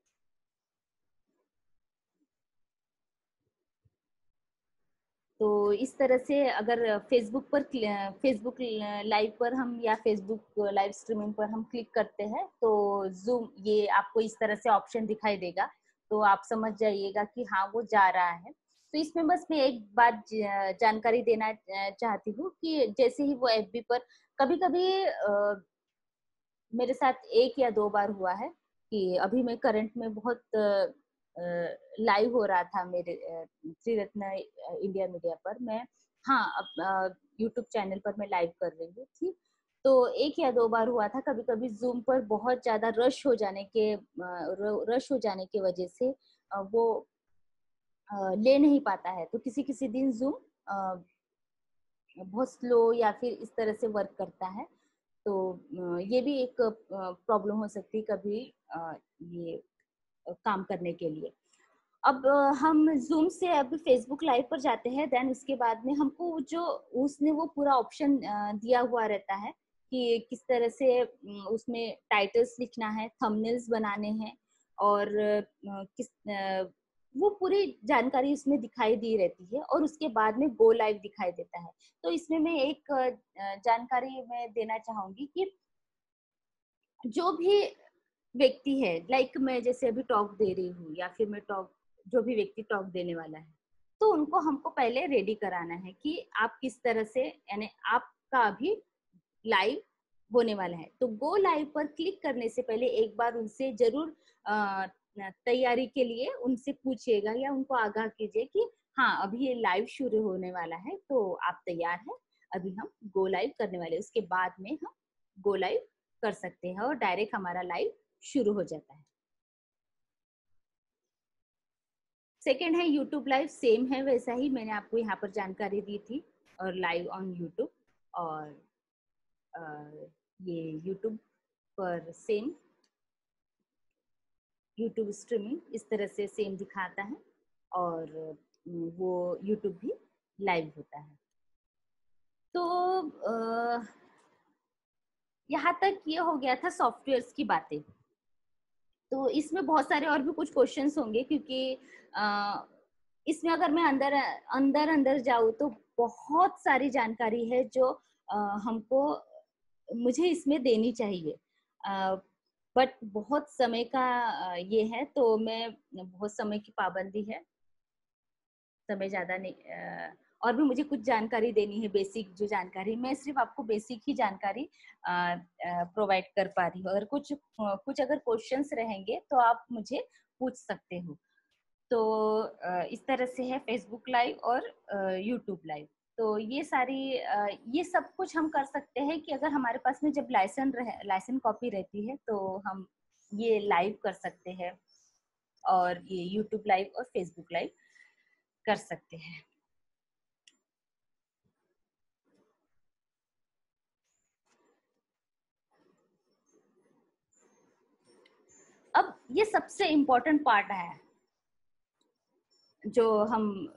तो इस तरह से अगर फेसबुक लाइव पर हम या फेसबुक लाइव स्ट्रीमिंग पर हम क्लिक करते हैं तो जूम ये आपको इस तरह से ऑप्शन दिखाई देगा, तो आप समझ जाइएगा कि हाँ वो जा रहा है। तो इसमें बस मैं एक बात जानकारी देना चाहती हूँ कि जैसे ही वो एफबी पर कभी कभी मेरे साथ 1 या 2 बार हुआ है कि अभी मैं करंट में बहुत लाइव हो रहा था मेरे त्रिरत्न इंडिया मीडिया पर। मैं हाँ अब यूट्यूब चैनल पर मैं लाइव कर रही थी, तो 1 या 2 बार हुआ था। कभी कभी जूम पर बहुत ज्यादा रश हो जाने के वजह से वो ले नहीं पाता है। तो किसी किसी दिन जूम बहुत स्लो या फिर इस तरह से वर्क करता है। तो ये भी एक प्रॉब्लम हो सकती है कभी ये काम करने के लिए। अब हम जूम से अब फेसबुक लाइव पर जाते हैं, देन उसके बाद में हमको जो उसने वो पूरा ऑप्शन दिया हुआ रहता है कि किस तरह से उसमें टाइटल्स लिखना है, थंबनेल्स बनाने हैं और वो पूरी जानकारी उसमें दिखाई दी रहती है और उसके बाद में गो लाइव दिखाई देता है। तो इसमें मैं एक जानकारी मैं देना चाहूंगी कि जो भी व्यक्ति है, लाइक मैं जैसे अभी टॉक दे रही हूँ या फिर मैं टॉक जो भी व्यक्ति टॉक देने वाला है, तो उनको हमको पहले रेडी कराना है कि आप किस तरह से, यानी आपका अभी लाइव होने वाला है। तो गो लाइव पर क्लिक करने से पहले एक बार उनसे जरूर तैयारी के लिए उनसे पूछिएगा या उनको आगाह कीजिए कि हाँ अभी ये लाइव शुरू होने वाला है, तो आप तैयार हैं, अभी हम गो लाइव करने वाले हैं। उसके बाद में हम गो लाइव कर सकते हैं और डायरेक्ट हमारा लाइव शुरू हो जाता है। सेकेंड है यूट्यूब लाइव, सेम है वैसा ही मैंने आपको यहाँ पर जानकारी दी थी, और लाइव ऑन यूट्यूब। और ये यूट्यूब पर सेम यूट्यूब स्ट्रीमिंग इस तरह से सेम दिखाता है और वो यूट्यूब भी लाइव होता है। तो यहाँ तक ये हो गया था सॉफ्टवेयर्स की बातें। तो इसमें बहुत सारे और भी कुछ क्वेश्चंस होंगे क्योंकि इसमें अगर मैं अंदर जाऊँ तो बहुत सारी जानकारी है जो हमको मुझे इसमें देनी चाहिए, बट बहुत समय का ये है, तो मैं बहुत समय की पाबंदी है, समय ज्यादा नहीं और भी मुझे कुछ जानकारी देनी है, बेसिक जो जानकारी, मैं सिर्फ आपको बेसिक ही जानकारी प्रोवाइड कर पा रही हूँ। अगर कुछ अगर क्वेश्चंस रहेंगे तो आप मुझे पूछ सकते हो। तो इस तरह से है फेसबुक लाइव और यूट्यूब लाइव। तो ये सब कुछ हम कर सकते हैं कि अगर हमारे पास में जब लाइसेंस कॉपी रहती है तो हम ये लाइव कर सकते हैं और ये यूट्यूब लाइव और फेसबुक लाइव कर सकते हैं। अब ये सबसे इम्पोर्टेंट पार्ट है जो हम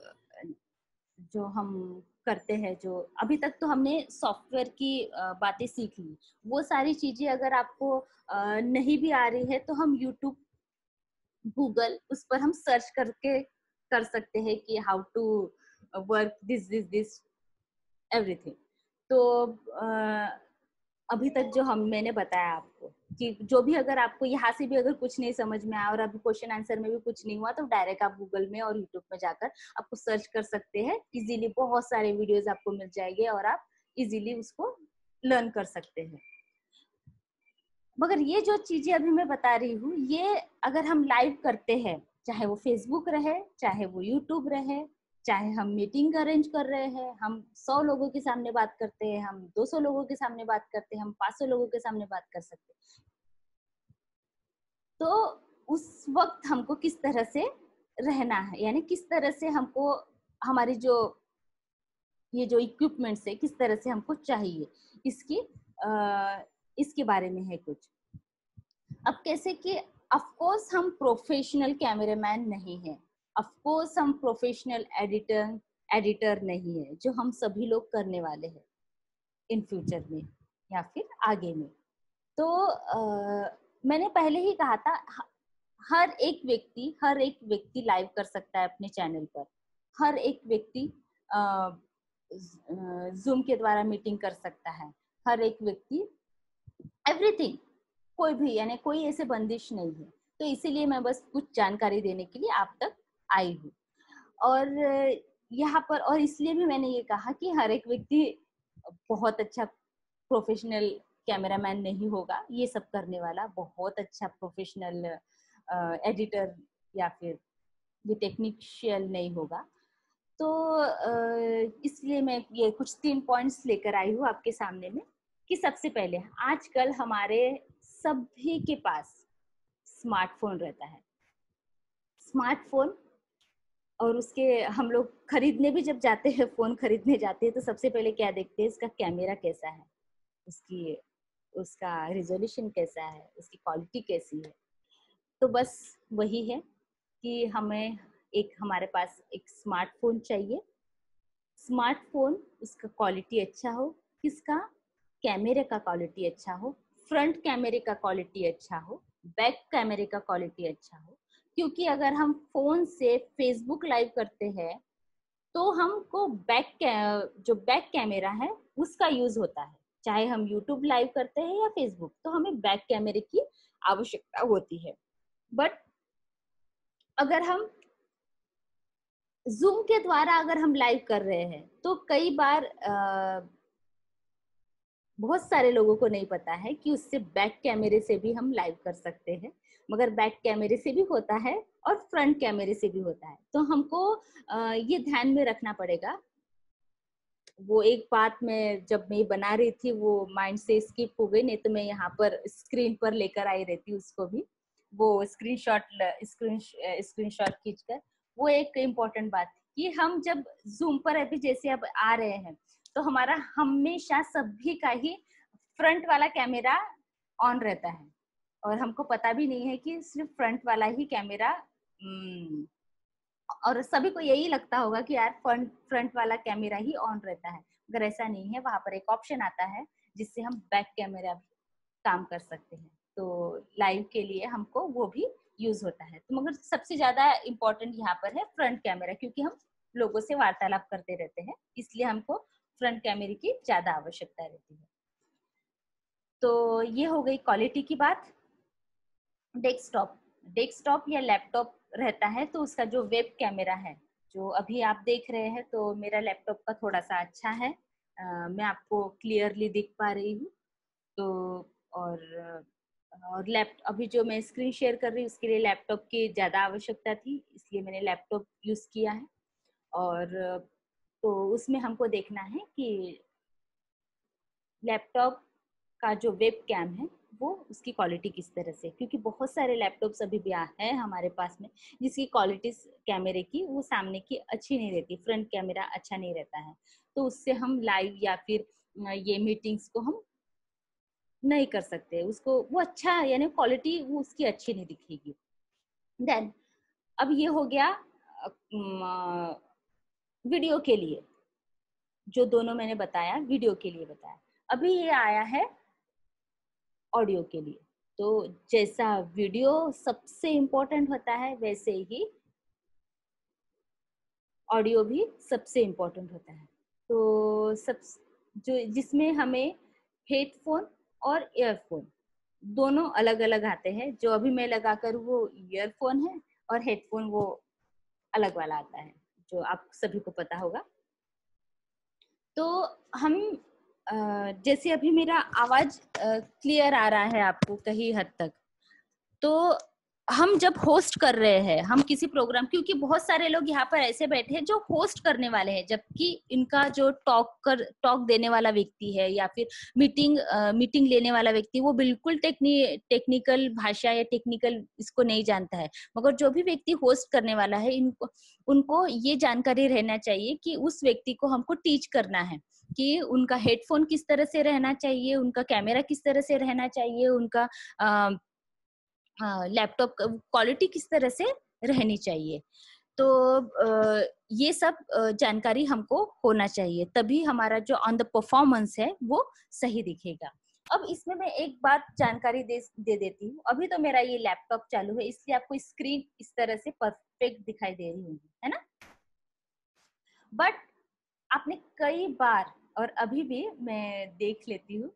करते हैं। जो अभी तक तो हमने सॉफ्टवेयर की बातें सीख ली, वो सारी चीजें अगर आपको नहीं भी आ रही है तो हम यूट्यूब, गूगल, उस पर हम सर्च करके कर सकते हैं कि how to work this everything. तो अभी तक जो मैंने बताया आपको कि जो भी अगर आपको यहाँ से भी अगर कुछ नहीं समझ में आया और अभी क्वेश्चन आंसर में भी कुछ नहीं हुआ तो डायरेक्ट आप गूगल में और यूट्यूब में जाकर आपको सर्च कर सकते हैं इजीली। बहुत सारे वीडियोस आपको मिल जाएंगे और आप इजीली उसको लर्न कर सकते हैं। मगर ये जो चीजें अभी मैं बता रही हूँ, ये अगर हम लाइव करते हैं, चाहे वो फेसबुक रहे, चाहे वो यूट्यूब रहे, चाहे हम मीटिंग अरेंज कर रहे हैं, हम 100 लोगों के सामने बात करते हैं, हम 200 लोगों के सामने बात करते हैं, हम 500 लोगों के सामने बात कर सकते हैं, तो उस वक्त हमको किस तरह से रहना है, यानी किस तरह से हमको हमारी जो ये जो इक्विपमेंट्स है किस तरह से हमको चाहिए, इसके बारे में है कुछ। अब कैसे कि ऑफकोर्स हम प्रोफेशनल कैमरामैन नहीं है, ऑफकोर्स हम प्रोफेशनल एडिटर नहीं है, जो हम सभी लोग करने वाले हैं इन फ्यूचर में या फिर आगे में। तो मैंने पहले ही कहा था, हर एक व्यक्ति लाइव कर सकता है अपने चैनल पर। हर एक व्यक्ति जूम के द्वारा मीटिंग कर सकता है। हर एक व्यक्ति एवरीथिंग, कोई भी, यानी कोई ऐसे बंदिश नहीं है। तो इसीलिए मैं बस कुछ जानकारी देने के लिए आप तक आई हूँ। और यहाँ पर, और इसलिए भी मैंने ये कहा कि हर एक व्यक्ति बहुत अच्छा प्रोफेशनल कैमरामैन नहीं होगा, ये सब करने वाला बहुत अच्छा प्रोफेशनल एडिटर या फिर ये टेक्नीशियन नहीं होगा। तो इसलिए मैं ये कुछ 3 पॉइंट्स लेकर आई हूँ आपके सामने में कि सबसे पहले आजकल हमारे सभी के पास स्मार्टफोन रहता है। स्मार्टफोन, और उसके हम लोग खरीदने भी जब जाते हैं, फोन खरीदने जाते हैं, तो सबसे पहले क्या देखते हैं, इसका कैमरा कैसा है, उसका रिजोल्यूशन कैसा है, उसकी क्वालिटी कैसी है। तो बस वही है कि हमारे पास एक स्मार्टफोन चाहिए। स्मार्टफोन, उसका क्वालिटी अच्छा हो, किसका कैमरे का क्वालिटी अच्छा हो, फ्रंट कैमरे का क्वालिटी अच्छा हो, बैक कैमरे का क्वालिटी अच्छा हो। क्योंकि अगर हम फोन से फेसबुक लाइव करते हैं तो हमको जो बैक कैमरा है उसका यूज होता है। चाहे हम यूट्यूब लाइव करते हैं या फेसबुक, तो हमें बैक कैमरे की आवश्यकता होती है। बट अगर हम जूम के द्वारा अगर हम लाइव कर रहे हैं तो कई बार बहुत सारे लोगों को नहीं पता है कि उससे बैक कैमरे से भी हम लाइव कर सकते हैं। मगर बैक कैमरे से भी होता है और फ्रंट कैमरे से भी होता है। तो हमको ये ध्यान में रखना पड़ेगा। वो एक बात मैं जब मैं बना रही थी वो माइंड से स्किप हो गई, नहीं तो मैं यहाँ पर स्क्रीन पर लेकर आई रहती उसको भी, वो स्क्रीनशॉट खींचकर। वो एक इम्पोर्टेंट बात कि हम जब जूम पर अभी जैसे अब आ रहे हैं तो हमारा हमेशा सभी का ही फ्रंट वाला कैमरा ऑन रहता है, और हमको पता भी नहीं है कि सिर्फ फ्रंट वाला ही कैमरा, और सभी को यही लगता होगा कि यार फ्रंट वाला कैमरा ही ऑन रहता है, मगर ऐसा नहीं है। वहां पर एक ऑप्शन आता है जिससे हम बैक कैमरा भी काम कर सकते हैं। तो लाइव के लिए हमको वो भी यूज होता है। तो मगर सबसे ज्यादा इम्पोर्टेंट यहाँ पर है फ्रंट कैमरा, क्योंकि हम लोगों से वार्तालाप करते रहते हैं, इसलिए हमको फ्रंट कैमरे की ज्यादा आवश्यकता रहती है। तो ये हो गई क्वालिटी की बात। डेस्कटॉप या लैपटॉप रहता है तो उसका जो वेब कैमरा है, जो अभी आप देख रहे हैं, तो मेरा लैपटॉप का थोड़ा सा अच्छा है। मैं आपको क्लियरली दिख पा रही हूँ। तो और अभी जो मैं स्क्रीन शेयर कर रही हूँ उसके लिए लैपटॉप की ज़्यादा आवश्यकता थी, इसलिए मैंने लैपटॉप यूज़ किया है। और तो उसमें हमको देखना है कि लैपटॉप का जो वेब कैम है वो उसकी क्वालिटी किस तरह से, क्योंकि बहुत सारे लैपटॉप्स अभी भी है हमारे पास में जिसकी क्वालिटी कैमरे की वो सामने की अच्छी नहीं रहती, फ्रंट कैमरा अच्छा नहीं रहता है। तो उससे हम लाइव या फिर ये मीटिंग्स को हम नहीं कर सकते, उसको वो अच्छा, यानी क्वालिटी वो उसकी अच्छी नहीं दिखेगी। देन अब ये हो गया वीडियो के लिए, जो दोनों मैंने बताया वीडियो के लिए बताया। अभी ये आया है ऑडियो के लिए। तो जैसा वीडियो सबसे इम्पोर्टेंट होता है वैसे ही ऑडियो भी सबसे इम्पोर्टेंट होता है। तो जिसमें हमें हेडफोन और ईयरफोन दोनों अलग अलग आते हैं। जो अभी मैं लगाकर वो ईयरफोन है, और हेडफोन वो अलग वाला आता है जो आप सभी को पता होगा। तो हम जैसे अभी मेरा आवाज क्लियर आ रहा है आपको कहीं हद तक, तो हम जब होस्ट कर रहे हैं हम किसी प्रोग्राम, क्योंकि बहुत सारे लोग यहाँ पर ऐसे बैठे हैं जो होस्ट करने वाले हैं, जबकि इनका जो टॉक देने वाला व्यक्ति है या फिर मीटिंग लेने वाला व्यक्ति वो बिल्कुल टेक्निकल भाषा या टेक्निकल इसको नहीं जानता है। मगर जो भी व्यक्ति होस्ट करने वाला है उनको ये जानकारी रहना चाहिए कि उस व्यक्ति को हमको टीच करना है कि उनका हेडफोन किस तरह से रहना चाहिए, उनका कैमरा किस तरह से रहना चाहिए, उनका लैपटॉप क्वालिटी किस तरह से रहनी चाहिए। तो ये सब जानकारी हमको होना चाहिए, तभी हमारा जो ऑन द परफॉर्मेंस है वो सही दिखेगा। अब इसमें मैं एक बात जानकारी दे देती हूँ। अभी तो मेरा ये लैपटॉप चालू है इसलिए आपको स्क्रीन इस तरह से परफेक्ट दिखाई दे रही होगी, है ना। बट आपने कई बार, और अभी भी मैं देख लेती हूँ,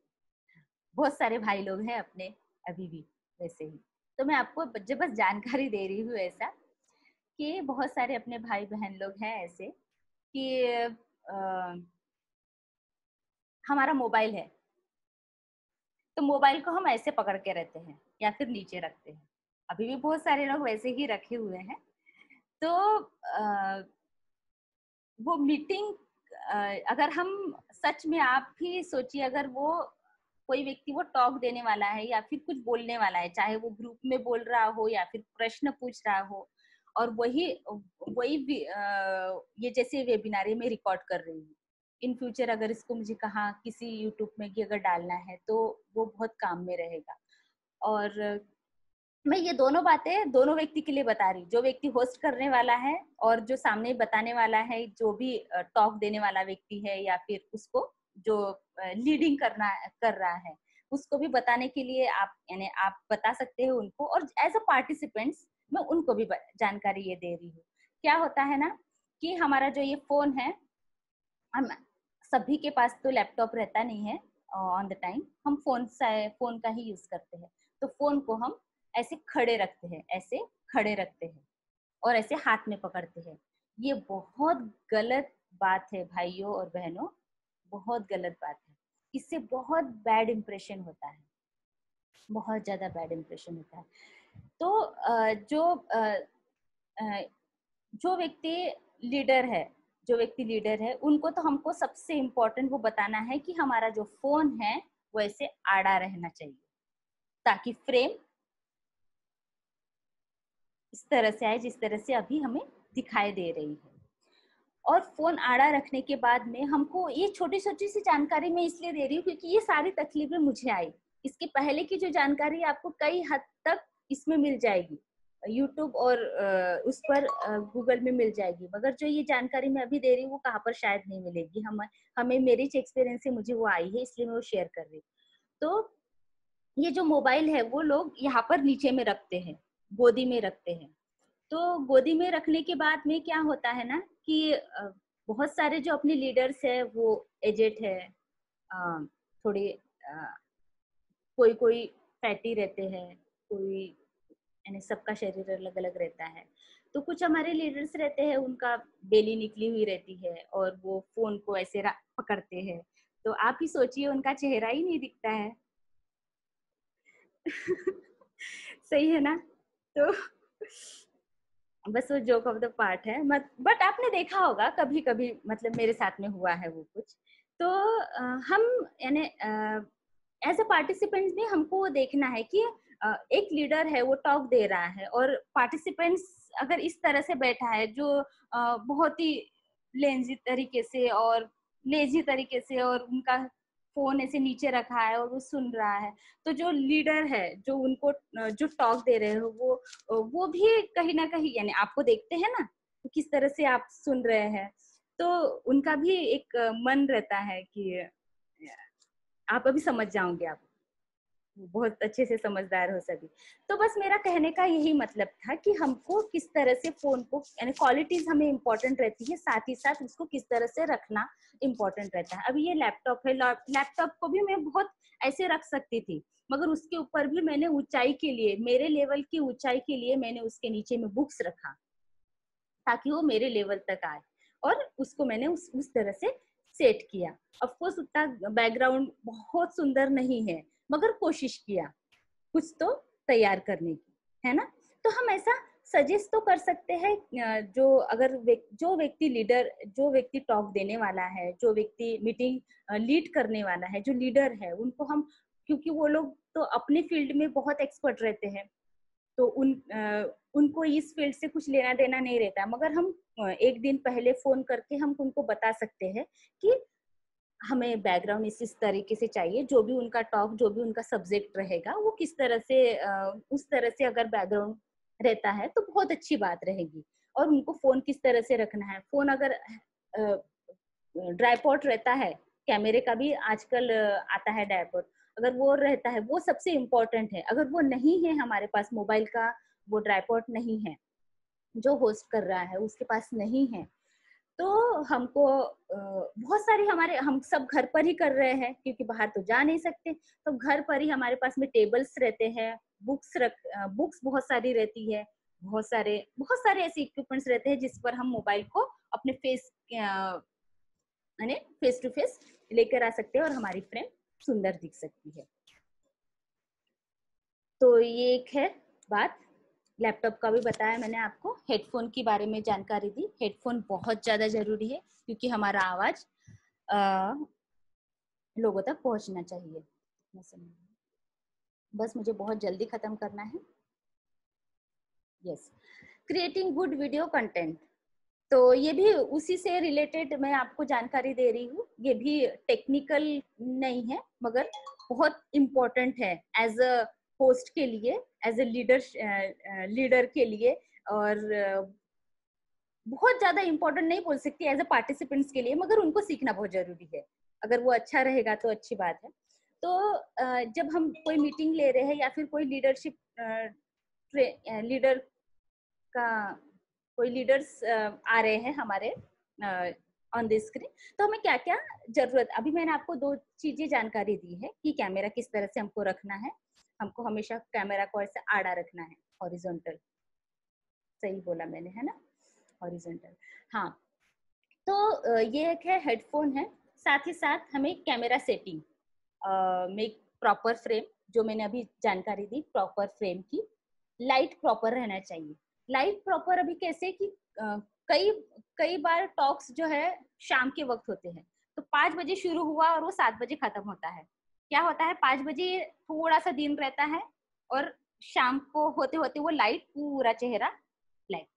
बहुत सारे भाई लोग हैं अपने अभी भी वैसे ही। तो मैं आपको बस जानकारी दे रही हूँ ऐसा, कि बहुत सारे अपने भाई बहन लोग हैं ऐसे कि हमारा मोबाइल है तो मोबाइल को हम ऐसे पकड़ के रहते हैं या फिर नीचे रखते हैं। अभी भी बहुत सारे लोग वैसे ही रखे हुए हैं। तो वो मीटिंग, अगर हम सच में, आप भी सोचिए, अगर वो कोई व्यक्ति वो टॉक देने वाला है या फिर कुछ बोलने वाला है, चाहे वो ग्रुप में बोल रहा हो या फिर प्रश्न पूछ रहा हो, और वही वही ये जैसे वेबिनार में रिकॉर्ड कर रही हूँ, इन फ्यूचर अगर इसको मुझे कहाँ किसी यूट्यूब में कि अगर डालना है तो वो बहुत काम में रहेगा। और मैं ये दोनों बातें दोनों व्यक्ति के लिए बता रही, जो व्यक्ति होस्ट करने वाला है और जो सामने बताने वाला है, जो भी टॉक देने वाला व्यक्ति है या फिर उसको जो लीडिंग कर रहा है, उसको भी बताने के लिए आप, यानी आप बता सकते हो उनको, और एज अ पार्टिसिपेंट्स मैं उनको भी जानकारी ये दे रही हूँ। क्या होता है ना कि हमारा जो ये फोन है, हम सभी के पास तो लैपटॉप रहता नहीं है ऑन द टाइम, हम फोन का ही यूज करते हैं। तो फोन को हम ऐसे खड़े रखते हैं, ऐसे खड़े रखते हैं और ऐसे हाथ में पकड़ते हैं। ये बहुत गलत बात है भाइयों और बहनों, बहुत गलत बात है। इससे बहुत बैड इंप्रेशन होता है, बहुत ज्यादा बैड इंप्रेशन होता है। तो जो व्यक्ति लीडर है, उनको तो हमको सबसे इम्पोर्टेंट वो बताना है कि हमारा जो फोन है वो ऐसे आड़ा रहना चाहिए, ताकि फ्रेम इस तरह से आए जिस तरह से अभी हमें दिखाई दे रही है। और फोन आड़ा रखने के बाद में हमको ये छोटी छोटी सी जानकारी मैं इसलिए दे रही हूँ क्योंकि ये सारी तकलीफें मुझे आई। इसके पहले की जो जानकारी आपको कई हद तक इसमें मिल जाएगी, यूट्यूब और उस पर गूगल में मिल जाएगी, मगर जो ये जानकारी मैं अभी दे रही हूँ वो कहाँ पर शायद नहीं मिलेगी। हमें मेरी एक्सपीरियंस से मुझे वो आई है, इसलिए मैं वो शेयर कर रही हूँ। तो ये जो मोबाइल है वो लोग यहाँ पर नीचे में रखते हैं, गोदी में रखते हैं। तो गोदी में रखने के बाद में क्या होता है ना कि बहुत सारे जो अपने लीडर्स है वो एजेड है, थोड़े कोई कोई फैटी रहते हैं, कोई, यानी सबका शरीर अलग अलग रहता है। तो कुछ हमारे लीडर्स रहते हैं, उनका बेली निकली हुई रहती है और वो फोन को ऐसे पकड़ते हैं। तो आप ही सोचिए, उनका चेहरा ही नहीं दिखता है। सही है ना? तो बस वो जोक ऑफ द पार्ट है, बट आपने देखा होगा कभी कभी, मतलब मेरे साथ में हुआ है वो कुछ। तो हम, यानी एज अ पार्टिसिपेंट्स भी हमको वो देखना है कि एक लीडर है वो टॉक दे रहा है और पार्टिसिपेंट्स अगर इस तरह से बैठा है जो बहुत ही लेजी तरीके से और उनका फोन ऐसे नीचे रखा है और वो सुन रहा है, तो जो लीडर है जो उनको जो टॉक दे रहे हो वो भी कहीं ना कहीं, यानी आपको देखते हैं ना तो किस तरह से आप सुन रहे हैं, तो उनका भी एक मन रहता है कि आप अभी समझ जाओगे, आप बहुत अच्छे से समझदार हो सभी। तो बस मेरा कहने का यही मतलब था कि हमको किस तरह से फोन को, यानी क्वालिटीज हमें इम्पोर्टेंट रहती है, साथ ही साथ उसको किस तरह से रखना इम्पोर्टेंट रहता है। अभी ये लैपटॉप है, लैपटॉप को भी मैं बहुत ऐसे रख सकती थी, मगर उसके ऊपर भी मैंने ऊंचाई के लिए, मेरे लेवल की ऊंचाई के लिए मैंने उसके नीचे में बुक्स रखा ताकि वो मेरे लेवल तक आए, और उसको मैंने उस तरह से सेट किया। ऑफ कोर्स उतना बैकग्राउंड बहुत सुंदर नहीं है, मगर कोशिश किया कुछ तो तैयार करने की, है ना? तो हम ऐसा सजेस्ट तो कर सकते हैं, जो अगर जो व्यक्ति लीडर, जो व्यक्ति टॉक देने वाला है, जो व्यक्ति मीटिंग लीड करने वाला है, जो लीडर है, उनको हम, क्योंकि वो लोग तो अपने फील्ड में बहुत एक्सपर्ट रहते हैं, तो उनको इस फील्ड से कुछ लेना देना नहीं रहता, मगर हम एक दिन पहले फोन करके हम उनको बता सकते हैं कि हमें बैकग्राउंड इस तरीके से चाहिए, जो भी उनका टॉक, जो भी उनका सब्जेक्ट रहेगा वो किस तरह से उस तरह से अगर बैकग्राउंड रहता है तो बहुत अच्छी बात रहेगी। और उनको फोन किस तरह से रखना है, फोन अगर ड्राईपॉड रहता है, कैमरे का भी आजकल आता है ड्राईपॉड, अगर वो रहता है वो सबसे इम्पोर्टेंट है। अगर वो नहीं है हमारे पास, मोबाइल का वो ड्राईपॉड नहीं है, जो होस्ट कर रहा है उसके पास नहीं है, तो हमको बहुत सारी हम सब घर पर ही कर रहे हैं क्योंकि बाहर तो जा नहीं सकते, तो घर पर ही हमारे पास में टेबल्स रहते हैं, बुक्स बहुत सारी रहती है, बहुत सारे ऐसे इक्विपमेंट्स रहते हैं जिस पर हम मोबाइल को अपने यानी फेस टू फेस लेकर आ सकते हैं और हमारी फ्रेम सुंदर दिख सकती है। तो ये एक है बात। लैपटॉप का भी बताया मैंने आपको। हेडफोन के बारे में जानकारी दी। हेडफोन बहुत ज्यादा जरूरी है क्योंकि हमारा आवाज लोगों तक पहुंचना चाहिए। बस मुझे बहुत जल्दी खत्म करना है। Yes, creating good video content, तो ये भी उसी से रिलेटेड मैं आपको जानकारी दे रही हूँ। ये भी टेक्निकल नहीं है मगर बहुत इम्पोर्टेंट है एज अ होस्ट के लिए, एज अ लीडर के लिए, और बहुत ज्यादा इम्पोर्टेंट नहीं बोल सकती एज अ पार्टिसिपेंट्स के लिए, मगर उनको सीखना बहुत जरूरी है। अगर वो अच्छा रहेगा तो अच्छी बात है। तो जब हम कोई मीटिंग ले रहे हैं या फिर कोई लीडर का कोई लीडर्स आ रहे हैं हमारे ऑन द स्क्रीन, तो हमें क्या क्या जरूरत, अभी मैंने आपको 2 चीजें जानकारी दी है कि कैमरा किस तरह से हमको रखना है। हमको हमेशा कैमरा को ऐसे आड़ा रखना है, हॉरिजॉन्टल, सही बोला मैंने, है ना, हॉरिजॉन्टल। हाँ, तो ये एक है हेडफोन है। साथ ही साथ हमें कैमरा सेटिंग में प्रॉपर फ्रेम, जो मैंने अभी जानकारी दी प्रॉपर फ्रेम की, लाइट प्रॉपर रहना चाहिए। लाइट प्रॉपर अभी कैसे कि कई कई बार टॉक्स जो है शाम के वक्त होते हैं, तो 5 बजे शुरू हुआ और वो 7 बजे खत्म होता है। क्या होता है, 5 बजे थोड़ा सा दिन रहता है और शाम को होते होते वो लाइट पूरा चेहरा ब्लैक।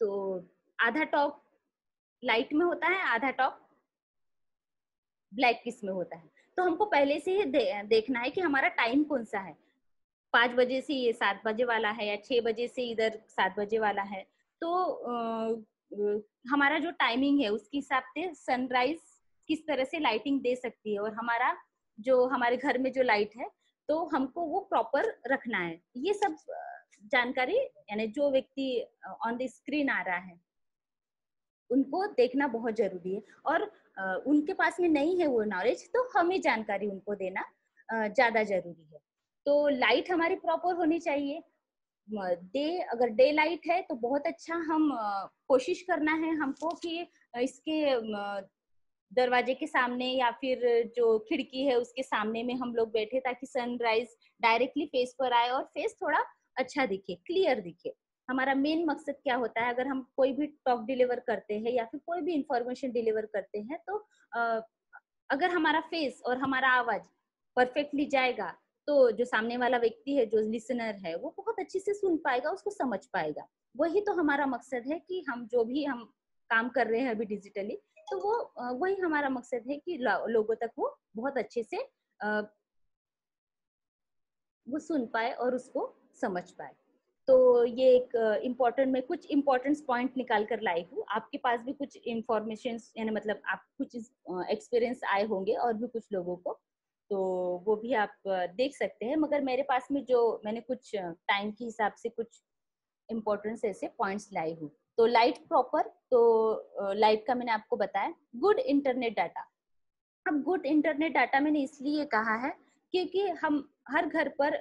तो आधा टॉक लाइट में होता है, आधा टॉक ब्लैक किस में होता है। तो हमको पहले से ही देखना है कि हमारा टाइम कौन सा है। 5 बजे से ये 7 बजे वाला है या 6 बजे से इधर 7 बजे वाला है। तो हमारा जो टाइमिंग है उसके हिसाब से सनराइज किस तरह से लाइटिंग दे सकती है, और हमारा जो हमारे घर में जो लाइट है तो हमको वो प्रॉपर रखना है। ये सब जानकारी यानी जो व्यक्ति ऑन द स्क्रीन आ रहा है उनको देखना बहुत जरूरी है, और उनके पास में नहीं है वो नॉलेज, तो हमें जानकारी उनको देना ज्यादा जरूरी है। तो लाइट हमारी प्रॉपर होनी चाहिए। अगर डे लाइट है तो बहुत अच्छा, हम कोशिश करना है हमको कि इसके दरवाजे के सामने या फिर जो खिड़की है उसके सामने में हम लोग बैठे, ताकि सनराइज डायरेक्टली फेस पर आए और फेस थोड़ा अच्छा दिखे, क्लियर दिखे। हमारा मेन मकसद क्या होता है, अगर हम कोई भी टॉक डिलीवर करते हैं या फिर कोई भी इंफॉर्मेशन डिलीवर करते हैं, तो अगर हमारा फेस और हमारा आवाज परफेक्टली जाएगा तो जो सामने वाला व्यक्ति है, जो लिसनर है, वो बहुत अच्छे से सुन पाएगा, उसको समझ पाएगा। वही तो हमारा मकसद है कि हम जो भी हम काम कर रहे हैं अभी डिजिटली, तो वो वही हमारा मकसद है कि लोगों तक वो बहुत अच्छे से वो सुन पाए और उसको समझ पाए। तो ये एक इम्पोर्टेंट, मैं कुछ इम्पोर्टेंट पॉइंट निकाल कर लाई हूँ। आपके पास भी कुछ इंफॉर्मेशन यानी मतलब आप कुछ एक्सपीरियंस आए होंगे और भी कुछ लोगों को, तो वो भी आप देख सकते हैं। मगर मेरे पास में जो मैंने कुछ टाइम के हिसाब से कुछ इम्पोर्टेंस ऐसे पॉइंट्स लाई हूँ। तो लाइट प्रॉपर, तो लाइट का मैंने आपको बताया। गुड इंटरनेट डाटा, अब गुड इंटरनेट डाटा मैंने इसलिए कहा है क्योंकि हम हर घर पर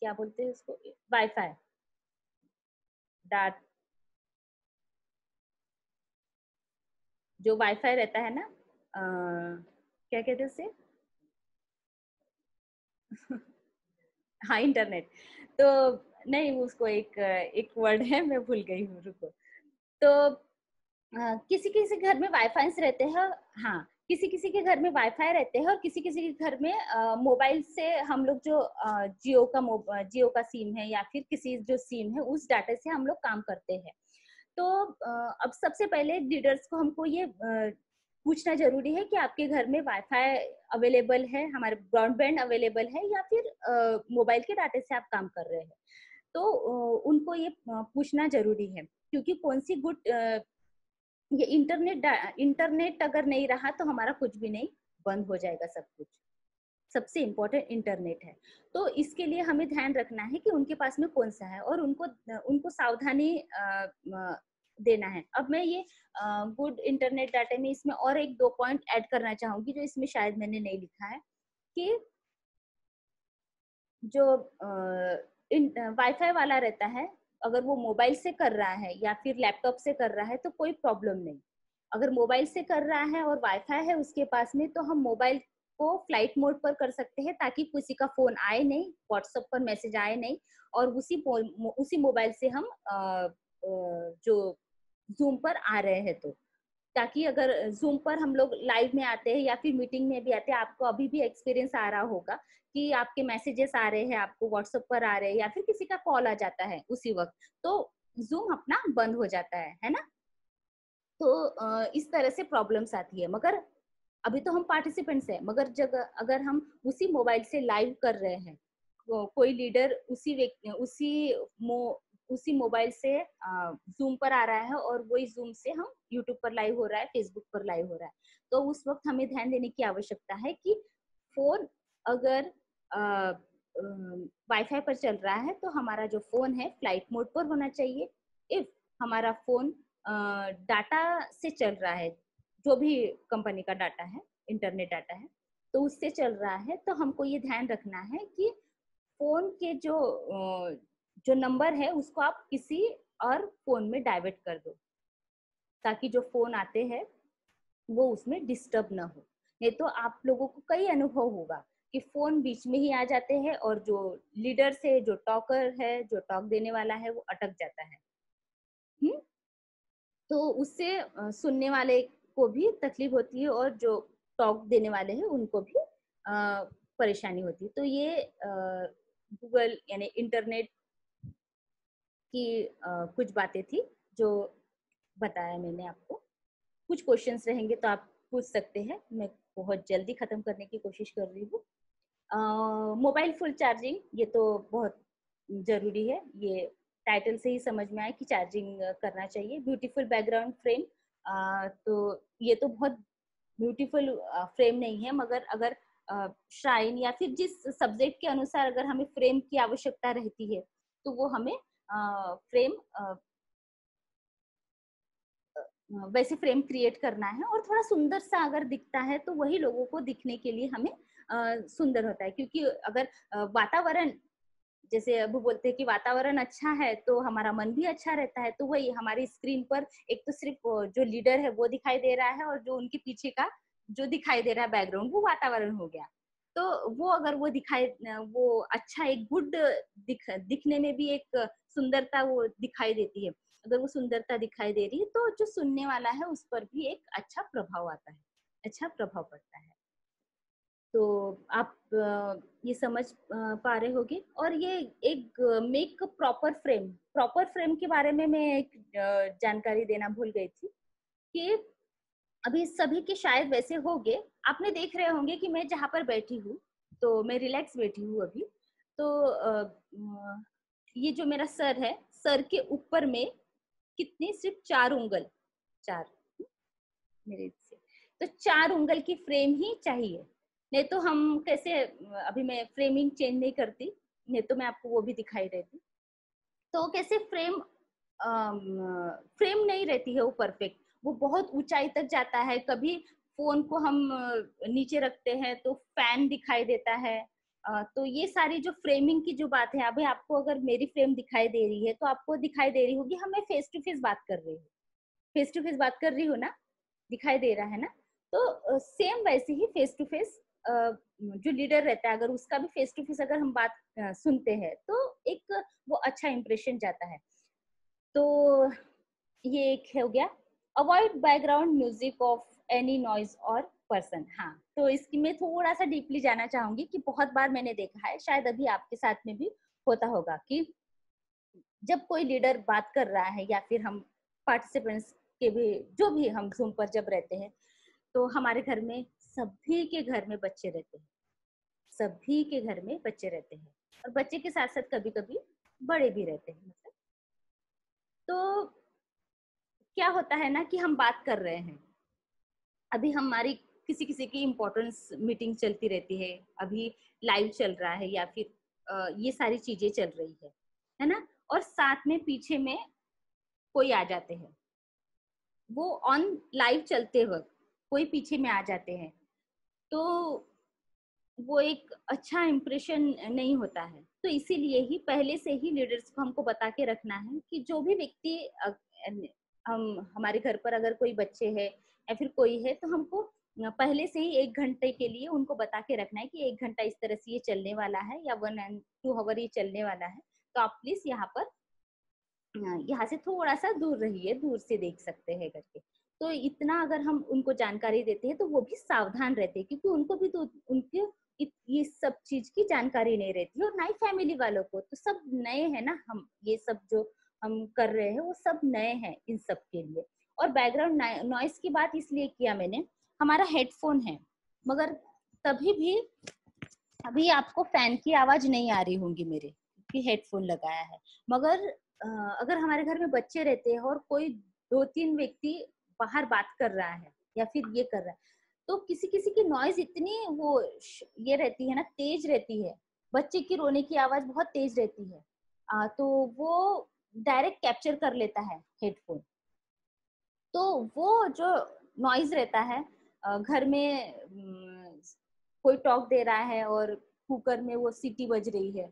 क्या बोलते हैं उसको, वाईफाई डाट जो वाईफाई रहता है ना, क्या कहते हैं उसे हाँ, इंटरनेट। तो नहीं, उसको एक एक वर्ड है, मैं भूल गई हूँ, रुको। तो किसी किसी घर में वाईफाई रहते हैं। हाँ, किसी किसी के घर में वाईफाई रहते हैं और किसी किसी के घर में मोबाइल से हम लोग जो जियो का सिम है या फिर किसी जो सिम है उस डाटा से हम लोग काम करते हैं। तो अब सबसे पहले लीडर्स को हमको ये पूछना जरूरी है कि आपके घर में वाईफाई अवेलेबल है, हमारे ब्रॉडबैंड अवेलेबल है, या फिर मोबाइल के डाटा से आप काम कर रहे हैं। तो उनको ये पूछना जरूरी है, क्योंकि कौन सी गुड ये इंटरनेट अगर नहीं रहा तो हमारा कुछ भी नहीं, बंद हो जाएगा सब कुछ। सबसे इम्पोर्टेंट इंटरनेट है। तो इसके लिए हमें ध्यान रखना है कि उनके पास में कौन सा है, और उनको सावधानी देना है। अब मैं ये गुड इंटरनेट डाटा में इसमें और एक दो पॉइंट ऐड करना चाहूंगी जो इसमें शायद मैंने नहीं लिखा है, कि जो वाईफाई वाला रहता है, अगर वो मोबाइल से कर रहा है या फिर लैपटॉप से कर रहा है तो कोई प्रॉब्लम नहीं। अगर मोबाइल से कर रहा है और वाईफाई है उसके पास में, तो हम मोबाइल को फ्लाइट मोड पर कर सकते हैं ताकि किसी का फोन आए नहीं, व्हाट्सएप पर मैसेज आए नहीं, और उसी मोबाइल से हम जो जूम पर आ रहे हैं तो, ताकि अगर जूम पर हम लोग लाइव में आते हैं या फिर मीटिंग में भी आते हैं, आपको अभी भी एक्सपीरियंस आ रहा होगा कि आपके मैसेजेस आ रहे हैं, आपको व्हाट्सएप पर आ रहे हैं या फिर किसी का कॉल आ जाता है उसी वक्त, तो जूम अपना बंद हो जाता है ना। तो इस तरह से प्रॉब्लम्स आती है। मगर अभी तो हम पार्टिसिपेंट्स हैं, मगर जब अगर हम उसी मोबाइल से लाइव कर रहे हैं, कोई लीडर उसी मोबाइल से जूम पर आ रहा है और वही जूम से हम यूट्यूब पर लाइव हो रहा है, फेसबुक पर लाइव हो रहा है, तो उस वक्त हमें ध्यान देने की आवश्यकता है कि फोन अगर वाईफाई पर चल रहा है तो हमारा जो फोन है फ्लाइट मोड पर होना चाहिए। इफ हमारा फोन डाटा से चल रहा है, जो भी कंपनी का डाटा है, इंटरनेट डाटा है, तो उससे चल रहा है, तो हमको ये ध्यान रखना है कि फोन के जो नंबर है उसको आप किसी और फोन में डाइवर्ट कर दो, ताकि जो फोन आते हैं वो उसमें डिस्टर्ब ना हो। नहीं तो आप लोगों को कई अनुभव होगा कि फोन बीच में ही आ जाते हैं और जो लीडर से, जो टॉकर है, जो टॉक देने वाला है, वो अटक जाता है। तो उससे सुनने वाले को भी तकलीफ होती है और जो टॉक देने वाले हैं उनको भी परेशानी होती है। तो ये गूगल यानी इंटरनेट की कुछ बातें थी जो बताया मैंने आपको। कुछ क्वेश्चंस रहेंगे तो आप पूछ सकते हैं, मैं बहुत जल्दी खत्म करने की कोशिश कर रही हूँ। मोबाइल फुल चार्जिंग, ये तो बहुत जरूरी है, ये टाइटल से ही समझ में आया कि चार्जिंग करना चाहिए। ब्यूटीफुल बैकग्राउंड फ्रेम, तो ये तो बहुत ब्यूटीफुल फ्रेम नहीं है, मगर अगर श्राइन या फिर जिस सब्जेक्ट के अनुसार अगर हमें फ्रेम की आवश्यकता रहती है तो वो हमें फ्रेम वैसे फ्रेम क्रिएट करना है, और थोड़ा सुंदर सा अगर दिखता है तो वही लोगों को दिखने के लिए हमें सुंदर होता है। क्योंकि अगर वातावरण, जैसे अब बोलते हैं कि वातावरण अच्छा है तो हमारा मन भी अच्छा रहता है, तो वही हमारी स्क्रीन पर एक तो सिर्फ जो लीडर है वो दिखाई दे रहा है, और जो उनके पीछे का जो दिखाई दे रहा है बैकग्राउंड, वो वातावरण हो गया। तो वो अगर वो वो अच्छा, एक गुड दिखने में भी एक सुंदरता वो दिखाई देती है। अगर वो सुंदरता दिखाई दे रही है तो जो सुनने वाला है उस पर भी एक अच्छा प्रभाव आता है, अच्छा प्रभाव पड़ता है। तो आप ये समझ पा रहे होगे। और ये एक मेक प्रॉपर फ्रेम के बारे में मैं एक जानकारी देना भूल गई थी कि अभी सभी के शायद वैसे होंगे, आपने देख रहे होंगे कि मैं जहाँ पर बैठी हूँ तो मैं रिलैक्स बैठी हूँ अभी, तो ये जो मेरा सर है, सर के ऊपर में कितनी, सिर्फ 4 उंगल, 4 मेरे से, तो 4 उंगल की फ्रेम ही चाहिए। नहीं तो हम कैसे, अभी मैं फ्रेमिंग चेंज नहीं करती, नहीं तो मैं आपको वो भी दिखाई देती। तो कैसे फ्रेम फ्रेम नहीं रहती है वो परफेक्ट, वो बहुत ऊंचाई तक जाता है। कभी फोन को हम नीचे रखते हैं तो फैन दिखाई देता है। तो ये सारी जो फ्रेमिंग की जो बात है, अभी आपको अगर मेरी फ्रेम दिखाई दे रही है तो आपको दिखाई दे रही होगी हमें फेस टू फेस बात कर रही हूँ, फेस टू फेस बात कर रही हूँ ना, दिखाई दे रहा है ना। तो सेम वैसे ही फेस टू फेस जो लीडर रहता है, अगर उसका भी फेस टू फेस अगर हम बात सुनते हैं तो एक वो अच्छा इंप्रेशन जाता है। तो ये एक हो गया। Avoid background music of any noise और पर्सन। हाँ, तो इसकी मैं थोड़ा सा डीपली जाना चाहूंगी कि बहुत बार मैंने देखा है, शायद अभी आपके साथ में भी होता होगा, कि जब कोई लीडर बात कर रहा है या फिर हम पार्टिसिपेंट्स के भी, जो भी हम जूम पर जब रहते हैं, तो हमारे घर में, सभी के घर में बच्चे रहते हैं, सभी के घर में बच्चे रहते हैं, और बच्चे के साथ साथ कभी कभी बड़े भी रहते हैं। मतलब तो क्या होता है ना कि हम बात कर रहे हैं, अभी हमारी किसी किसी की इम्पोर्टेंस मीटिंग चलती रहती है, अभी लाइव चल रहा है या फिर ये सारी चीजें चल रही है ना, और साथ में पीछे में कोई आ जाते हैं, वो ऑन लाइव चलते वक्त कोई पीछे में आ जाते हैं तो वो एक अच्छा इम्प्रेशन नहीं होता है। तो इसीलिए ही पहले से ही लीडर्स को हमको बता के रखना है कि जो भी व्यक्ति हम हमारे घर पर अगर कोई बच्चे है या फिर कोई है तो हमको पहले से ही 1 घंटे के लिए उनको बता के रखना है कि 1 घंटा इस तरह से ये चलने वाला है या 1 and 2 hour ये चलने वाला है, तो आप प्लीज यहाँ से थोड़ा सा दूर रहिए, दूर से देख सकते हैं करके। तो इतना अगर हम उनको जानकारी देते हैं तो वो भी सावधान रहते हैं, क्योंकि उनको भी तो उनके ये सब चीज की जानकारी नहीं रहती है। और नई फैमिली वालों को तो सब नए हैं ना, हम ये सब जो हम कर रहे हैं वो सब नए हैं इन सब के लिए। और बैकग्राउंड नॉइस की बात इसलिए किया मैंने, हमारा हेडफोन है मगर तभी भी अभी आपको फैन की आवाज नहीं आ रही होंगी मेरे, क्योंकि हेडफोन लगाया है। मगर अगर हमारे घर में बच्चे रहते हैं और कोई 2-3 व्यक्ति बाहर बात कर रहा है या फिर ये कर रहा है, तो किसी किसी की नॉइज इतनी वो ये रहती है ना, तेज रहती है। बच्चे की रोने की आवाज बहुत तेज रहती है, तो वो डायरेक्ट कैप्चर कर लेता है हेडफोन। तो वो जो नॉइज रहता है, घर में कोई टॉक दे रहा है और कुकर में वो सीटी बज रही है,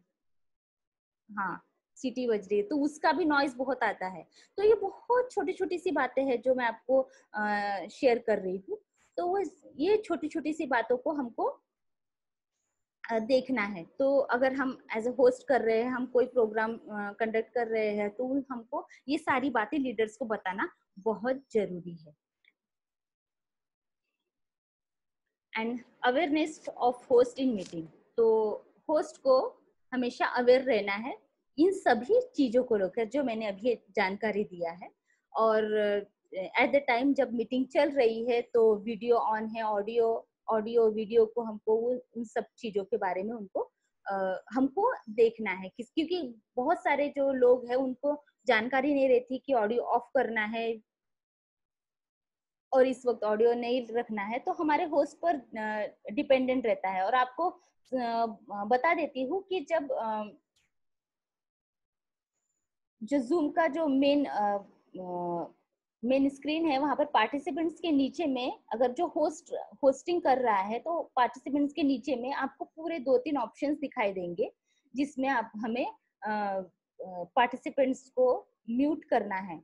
हाँ सीटी बज रही है, तो उसका भी नॉइज बहुत आता है। तो ये बहुत छोटी छोटी सी बातें हैं जो मैं आपको शेयर कर रही हूँ। तो वो ये छोटी छोटी सी बातों को हमको देखना है। तो अगर हम एज ए होस्ट कर रहे हैं, हम कोई प्रोग्राम कंडक्ट कर रहे हैं, तो हमको ये सारी बातें लीडर्स को बताना बहुत जरूरी है। And awareness of host in meeting, तो होस्ट को हमेशा अवेयर रहना है इन सभी चीजों को लेकर जो मैंने अभी जानकारी दिया है। और एट द टाइम जब मीटिंग चल रही है तो वीडियो ऑन है, ऑडियो ऑडियो वीडियो को हमको उन सब चीजों के बारे में उनको हमको देखना है, क्योंकि बहुत सारे जो लोग हैं उनको जानकारी नहीं रहती कि ऑडियो ऑफ करना है और इस वक्त ऑडियो नहीं रखना है, तो हमारे होस्ट पर डिपेंडेंट रहता है। और आपको बता देती हूँ कि जब जो जूम का जो मेन स्क्रीन है, वहां पर पार्टिसिपेंट्स के नीचे में अगर जो होस्टिंग कर रहा है, तो पार्टिसिपेंट्स के नीचे में आपको पूरे 2-3 ऑप्शंस दिखाई देंगे, जिसमें आप हमें पार्टिसिपेंट्स को म्यूट करना है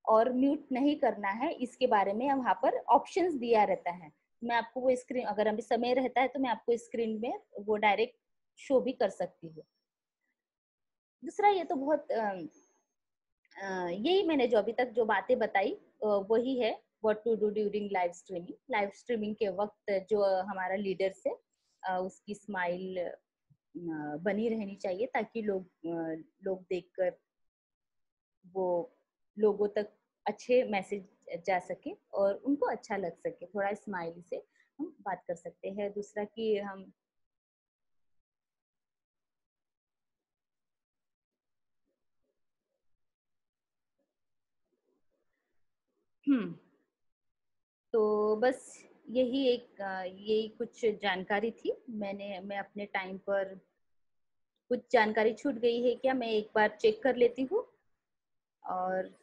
और म्यूट नहीं करना है, इसके बारे में वहां पर ऑप्शंस दिया रहता है। मैं आपको वो स्क्रीन, अगर अभी समय रहता है तो मैं आपको स्क्रीन में वो डायरेक्ट शो भी कर सकती हूँ। दूसरा ये तो बहुत यही मैंने जो अभी तक जो बातें बताई वही है what to do during live streaming. Live streaming के वक्त जो हमारा लीडर से उसकी स्माइल बनी रहनी चाहिए, ताकि लोग देखकर वो लोगों तक अच्छे मैसेज जा सके और उनको अच्छा लग सके। थोड़ा स्माइल से हम बात कर सकते हैं। दूसरा कि हम तो बस यही कुछ जानकारी थी। मैं अपने टाइम पर कुछ जानकारी छूट गई है क्या, मैं एक बार चेक कर लेती हूँ। और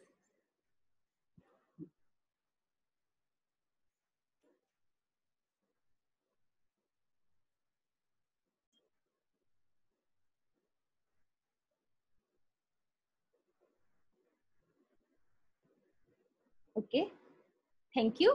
ओके, थैंक यू।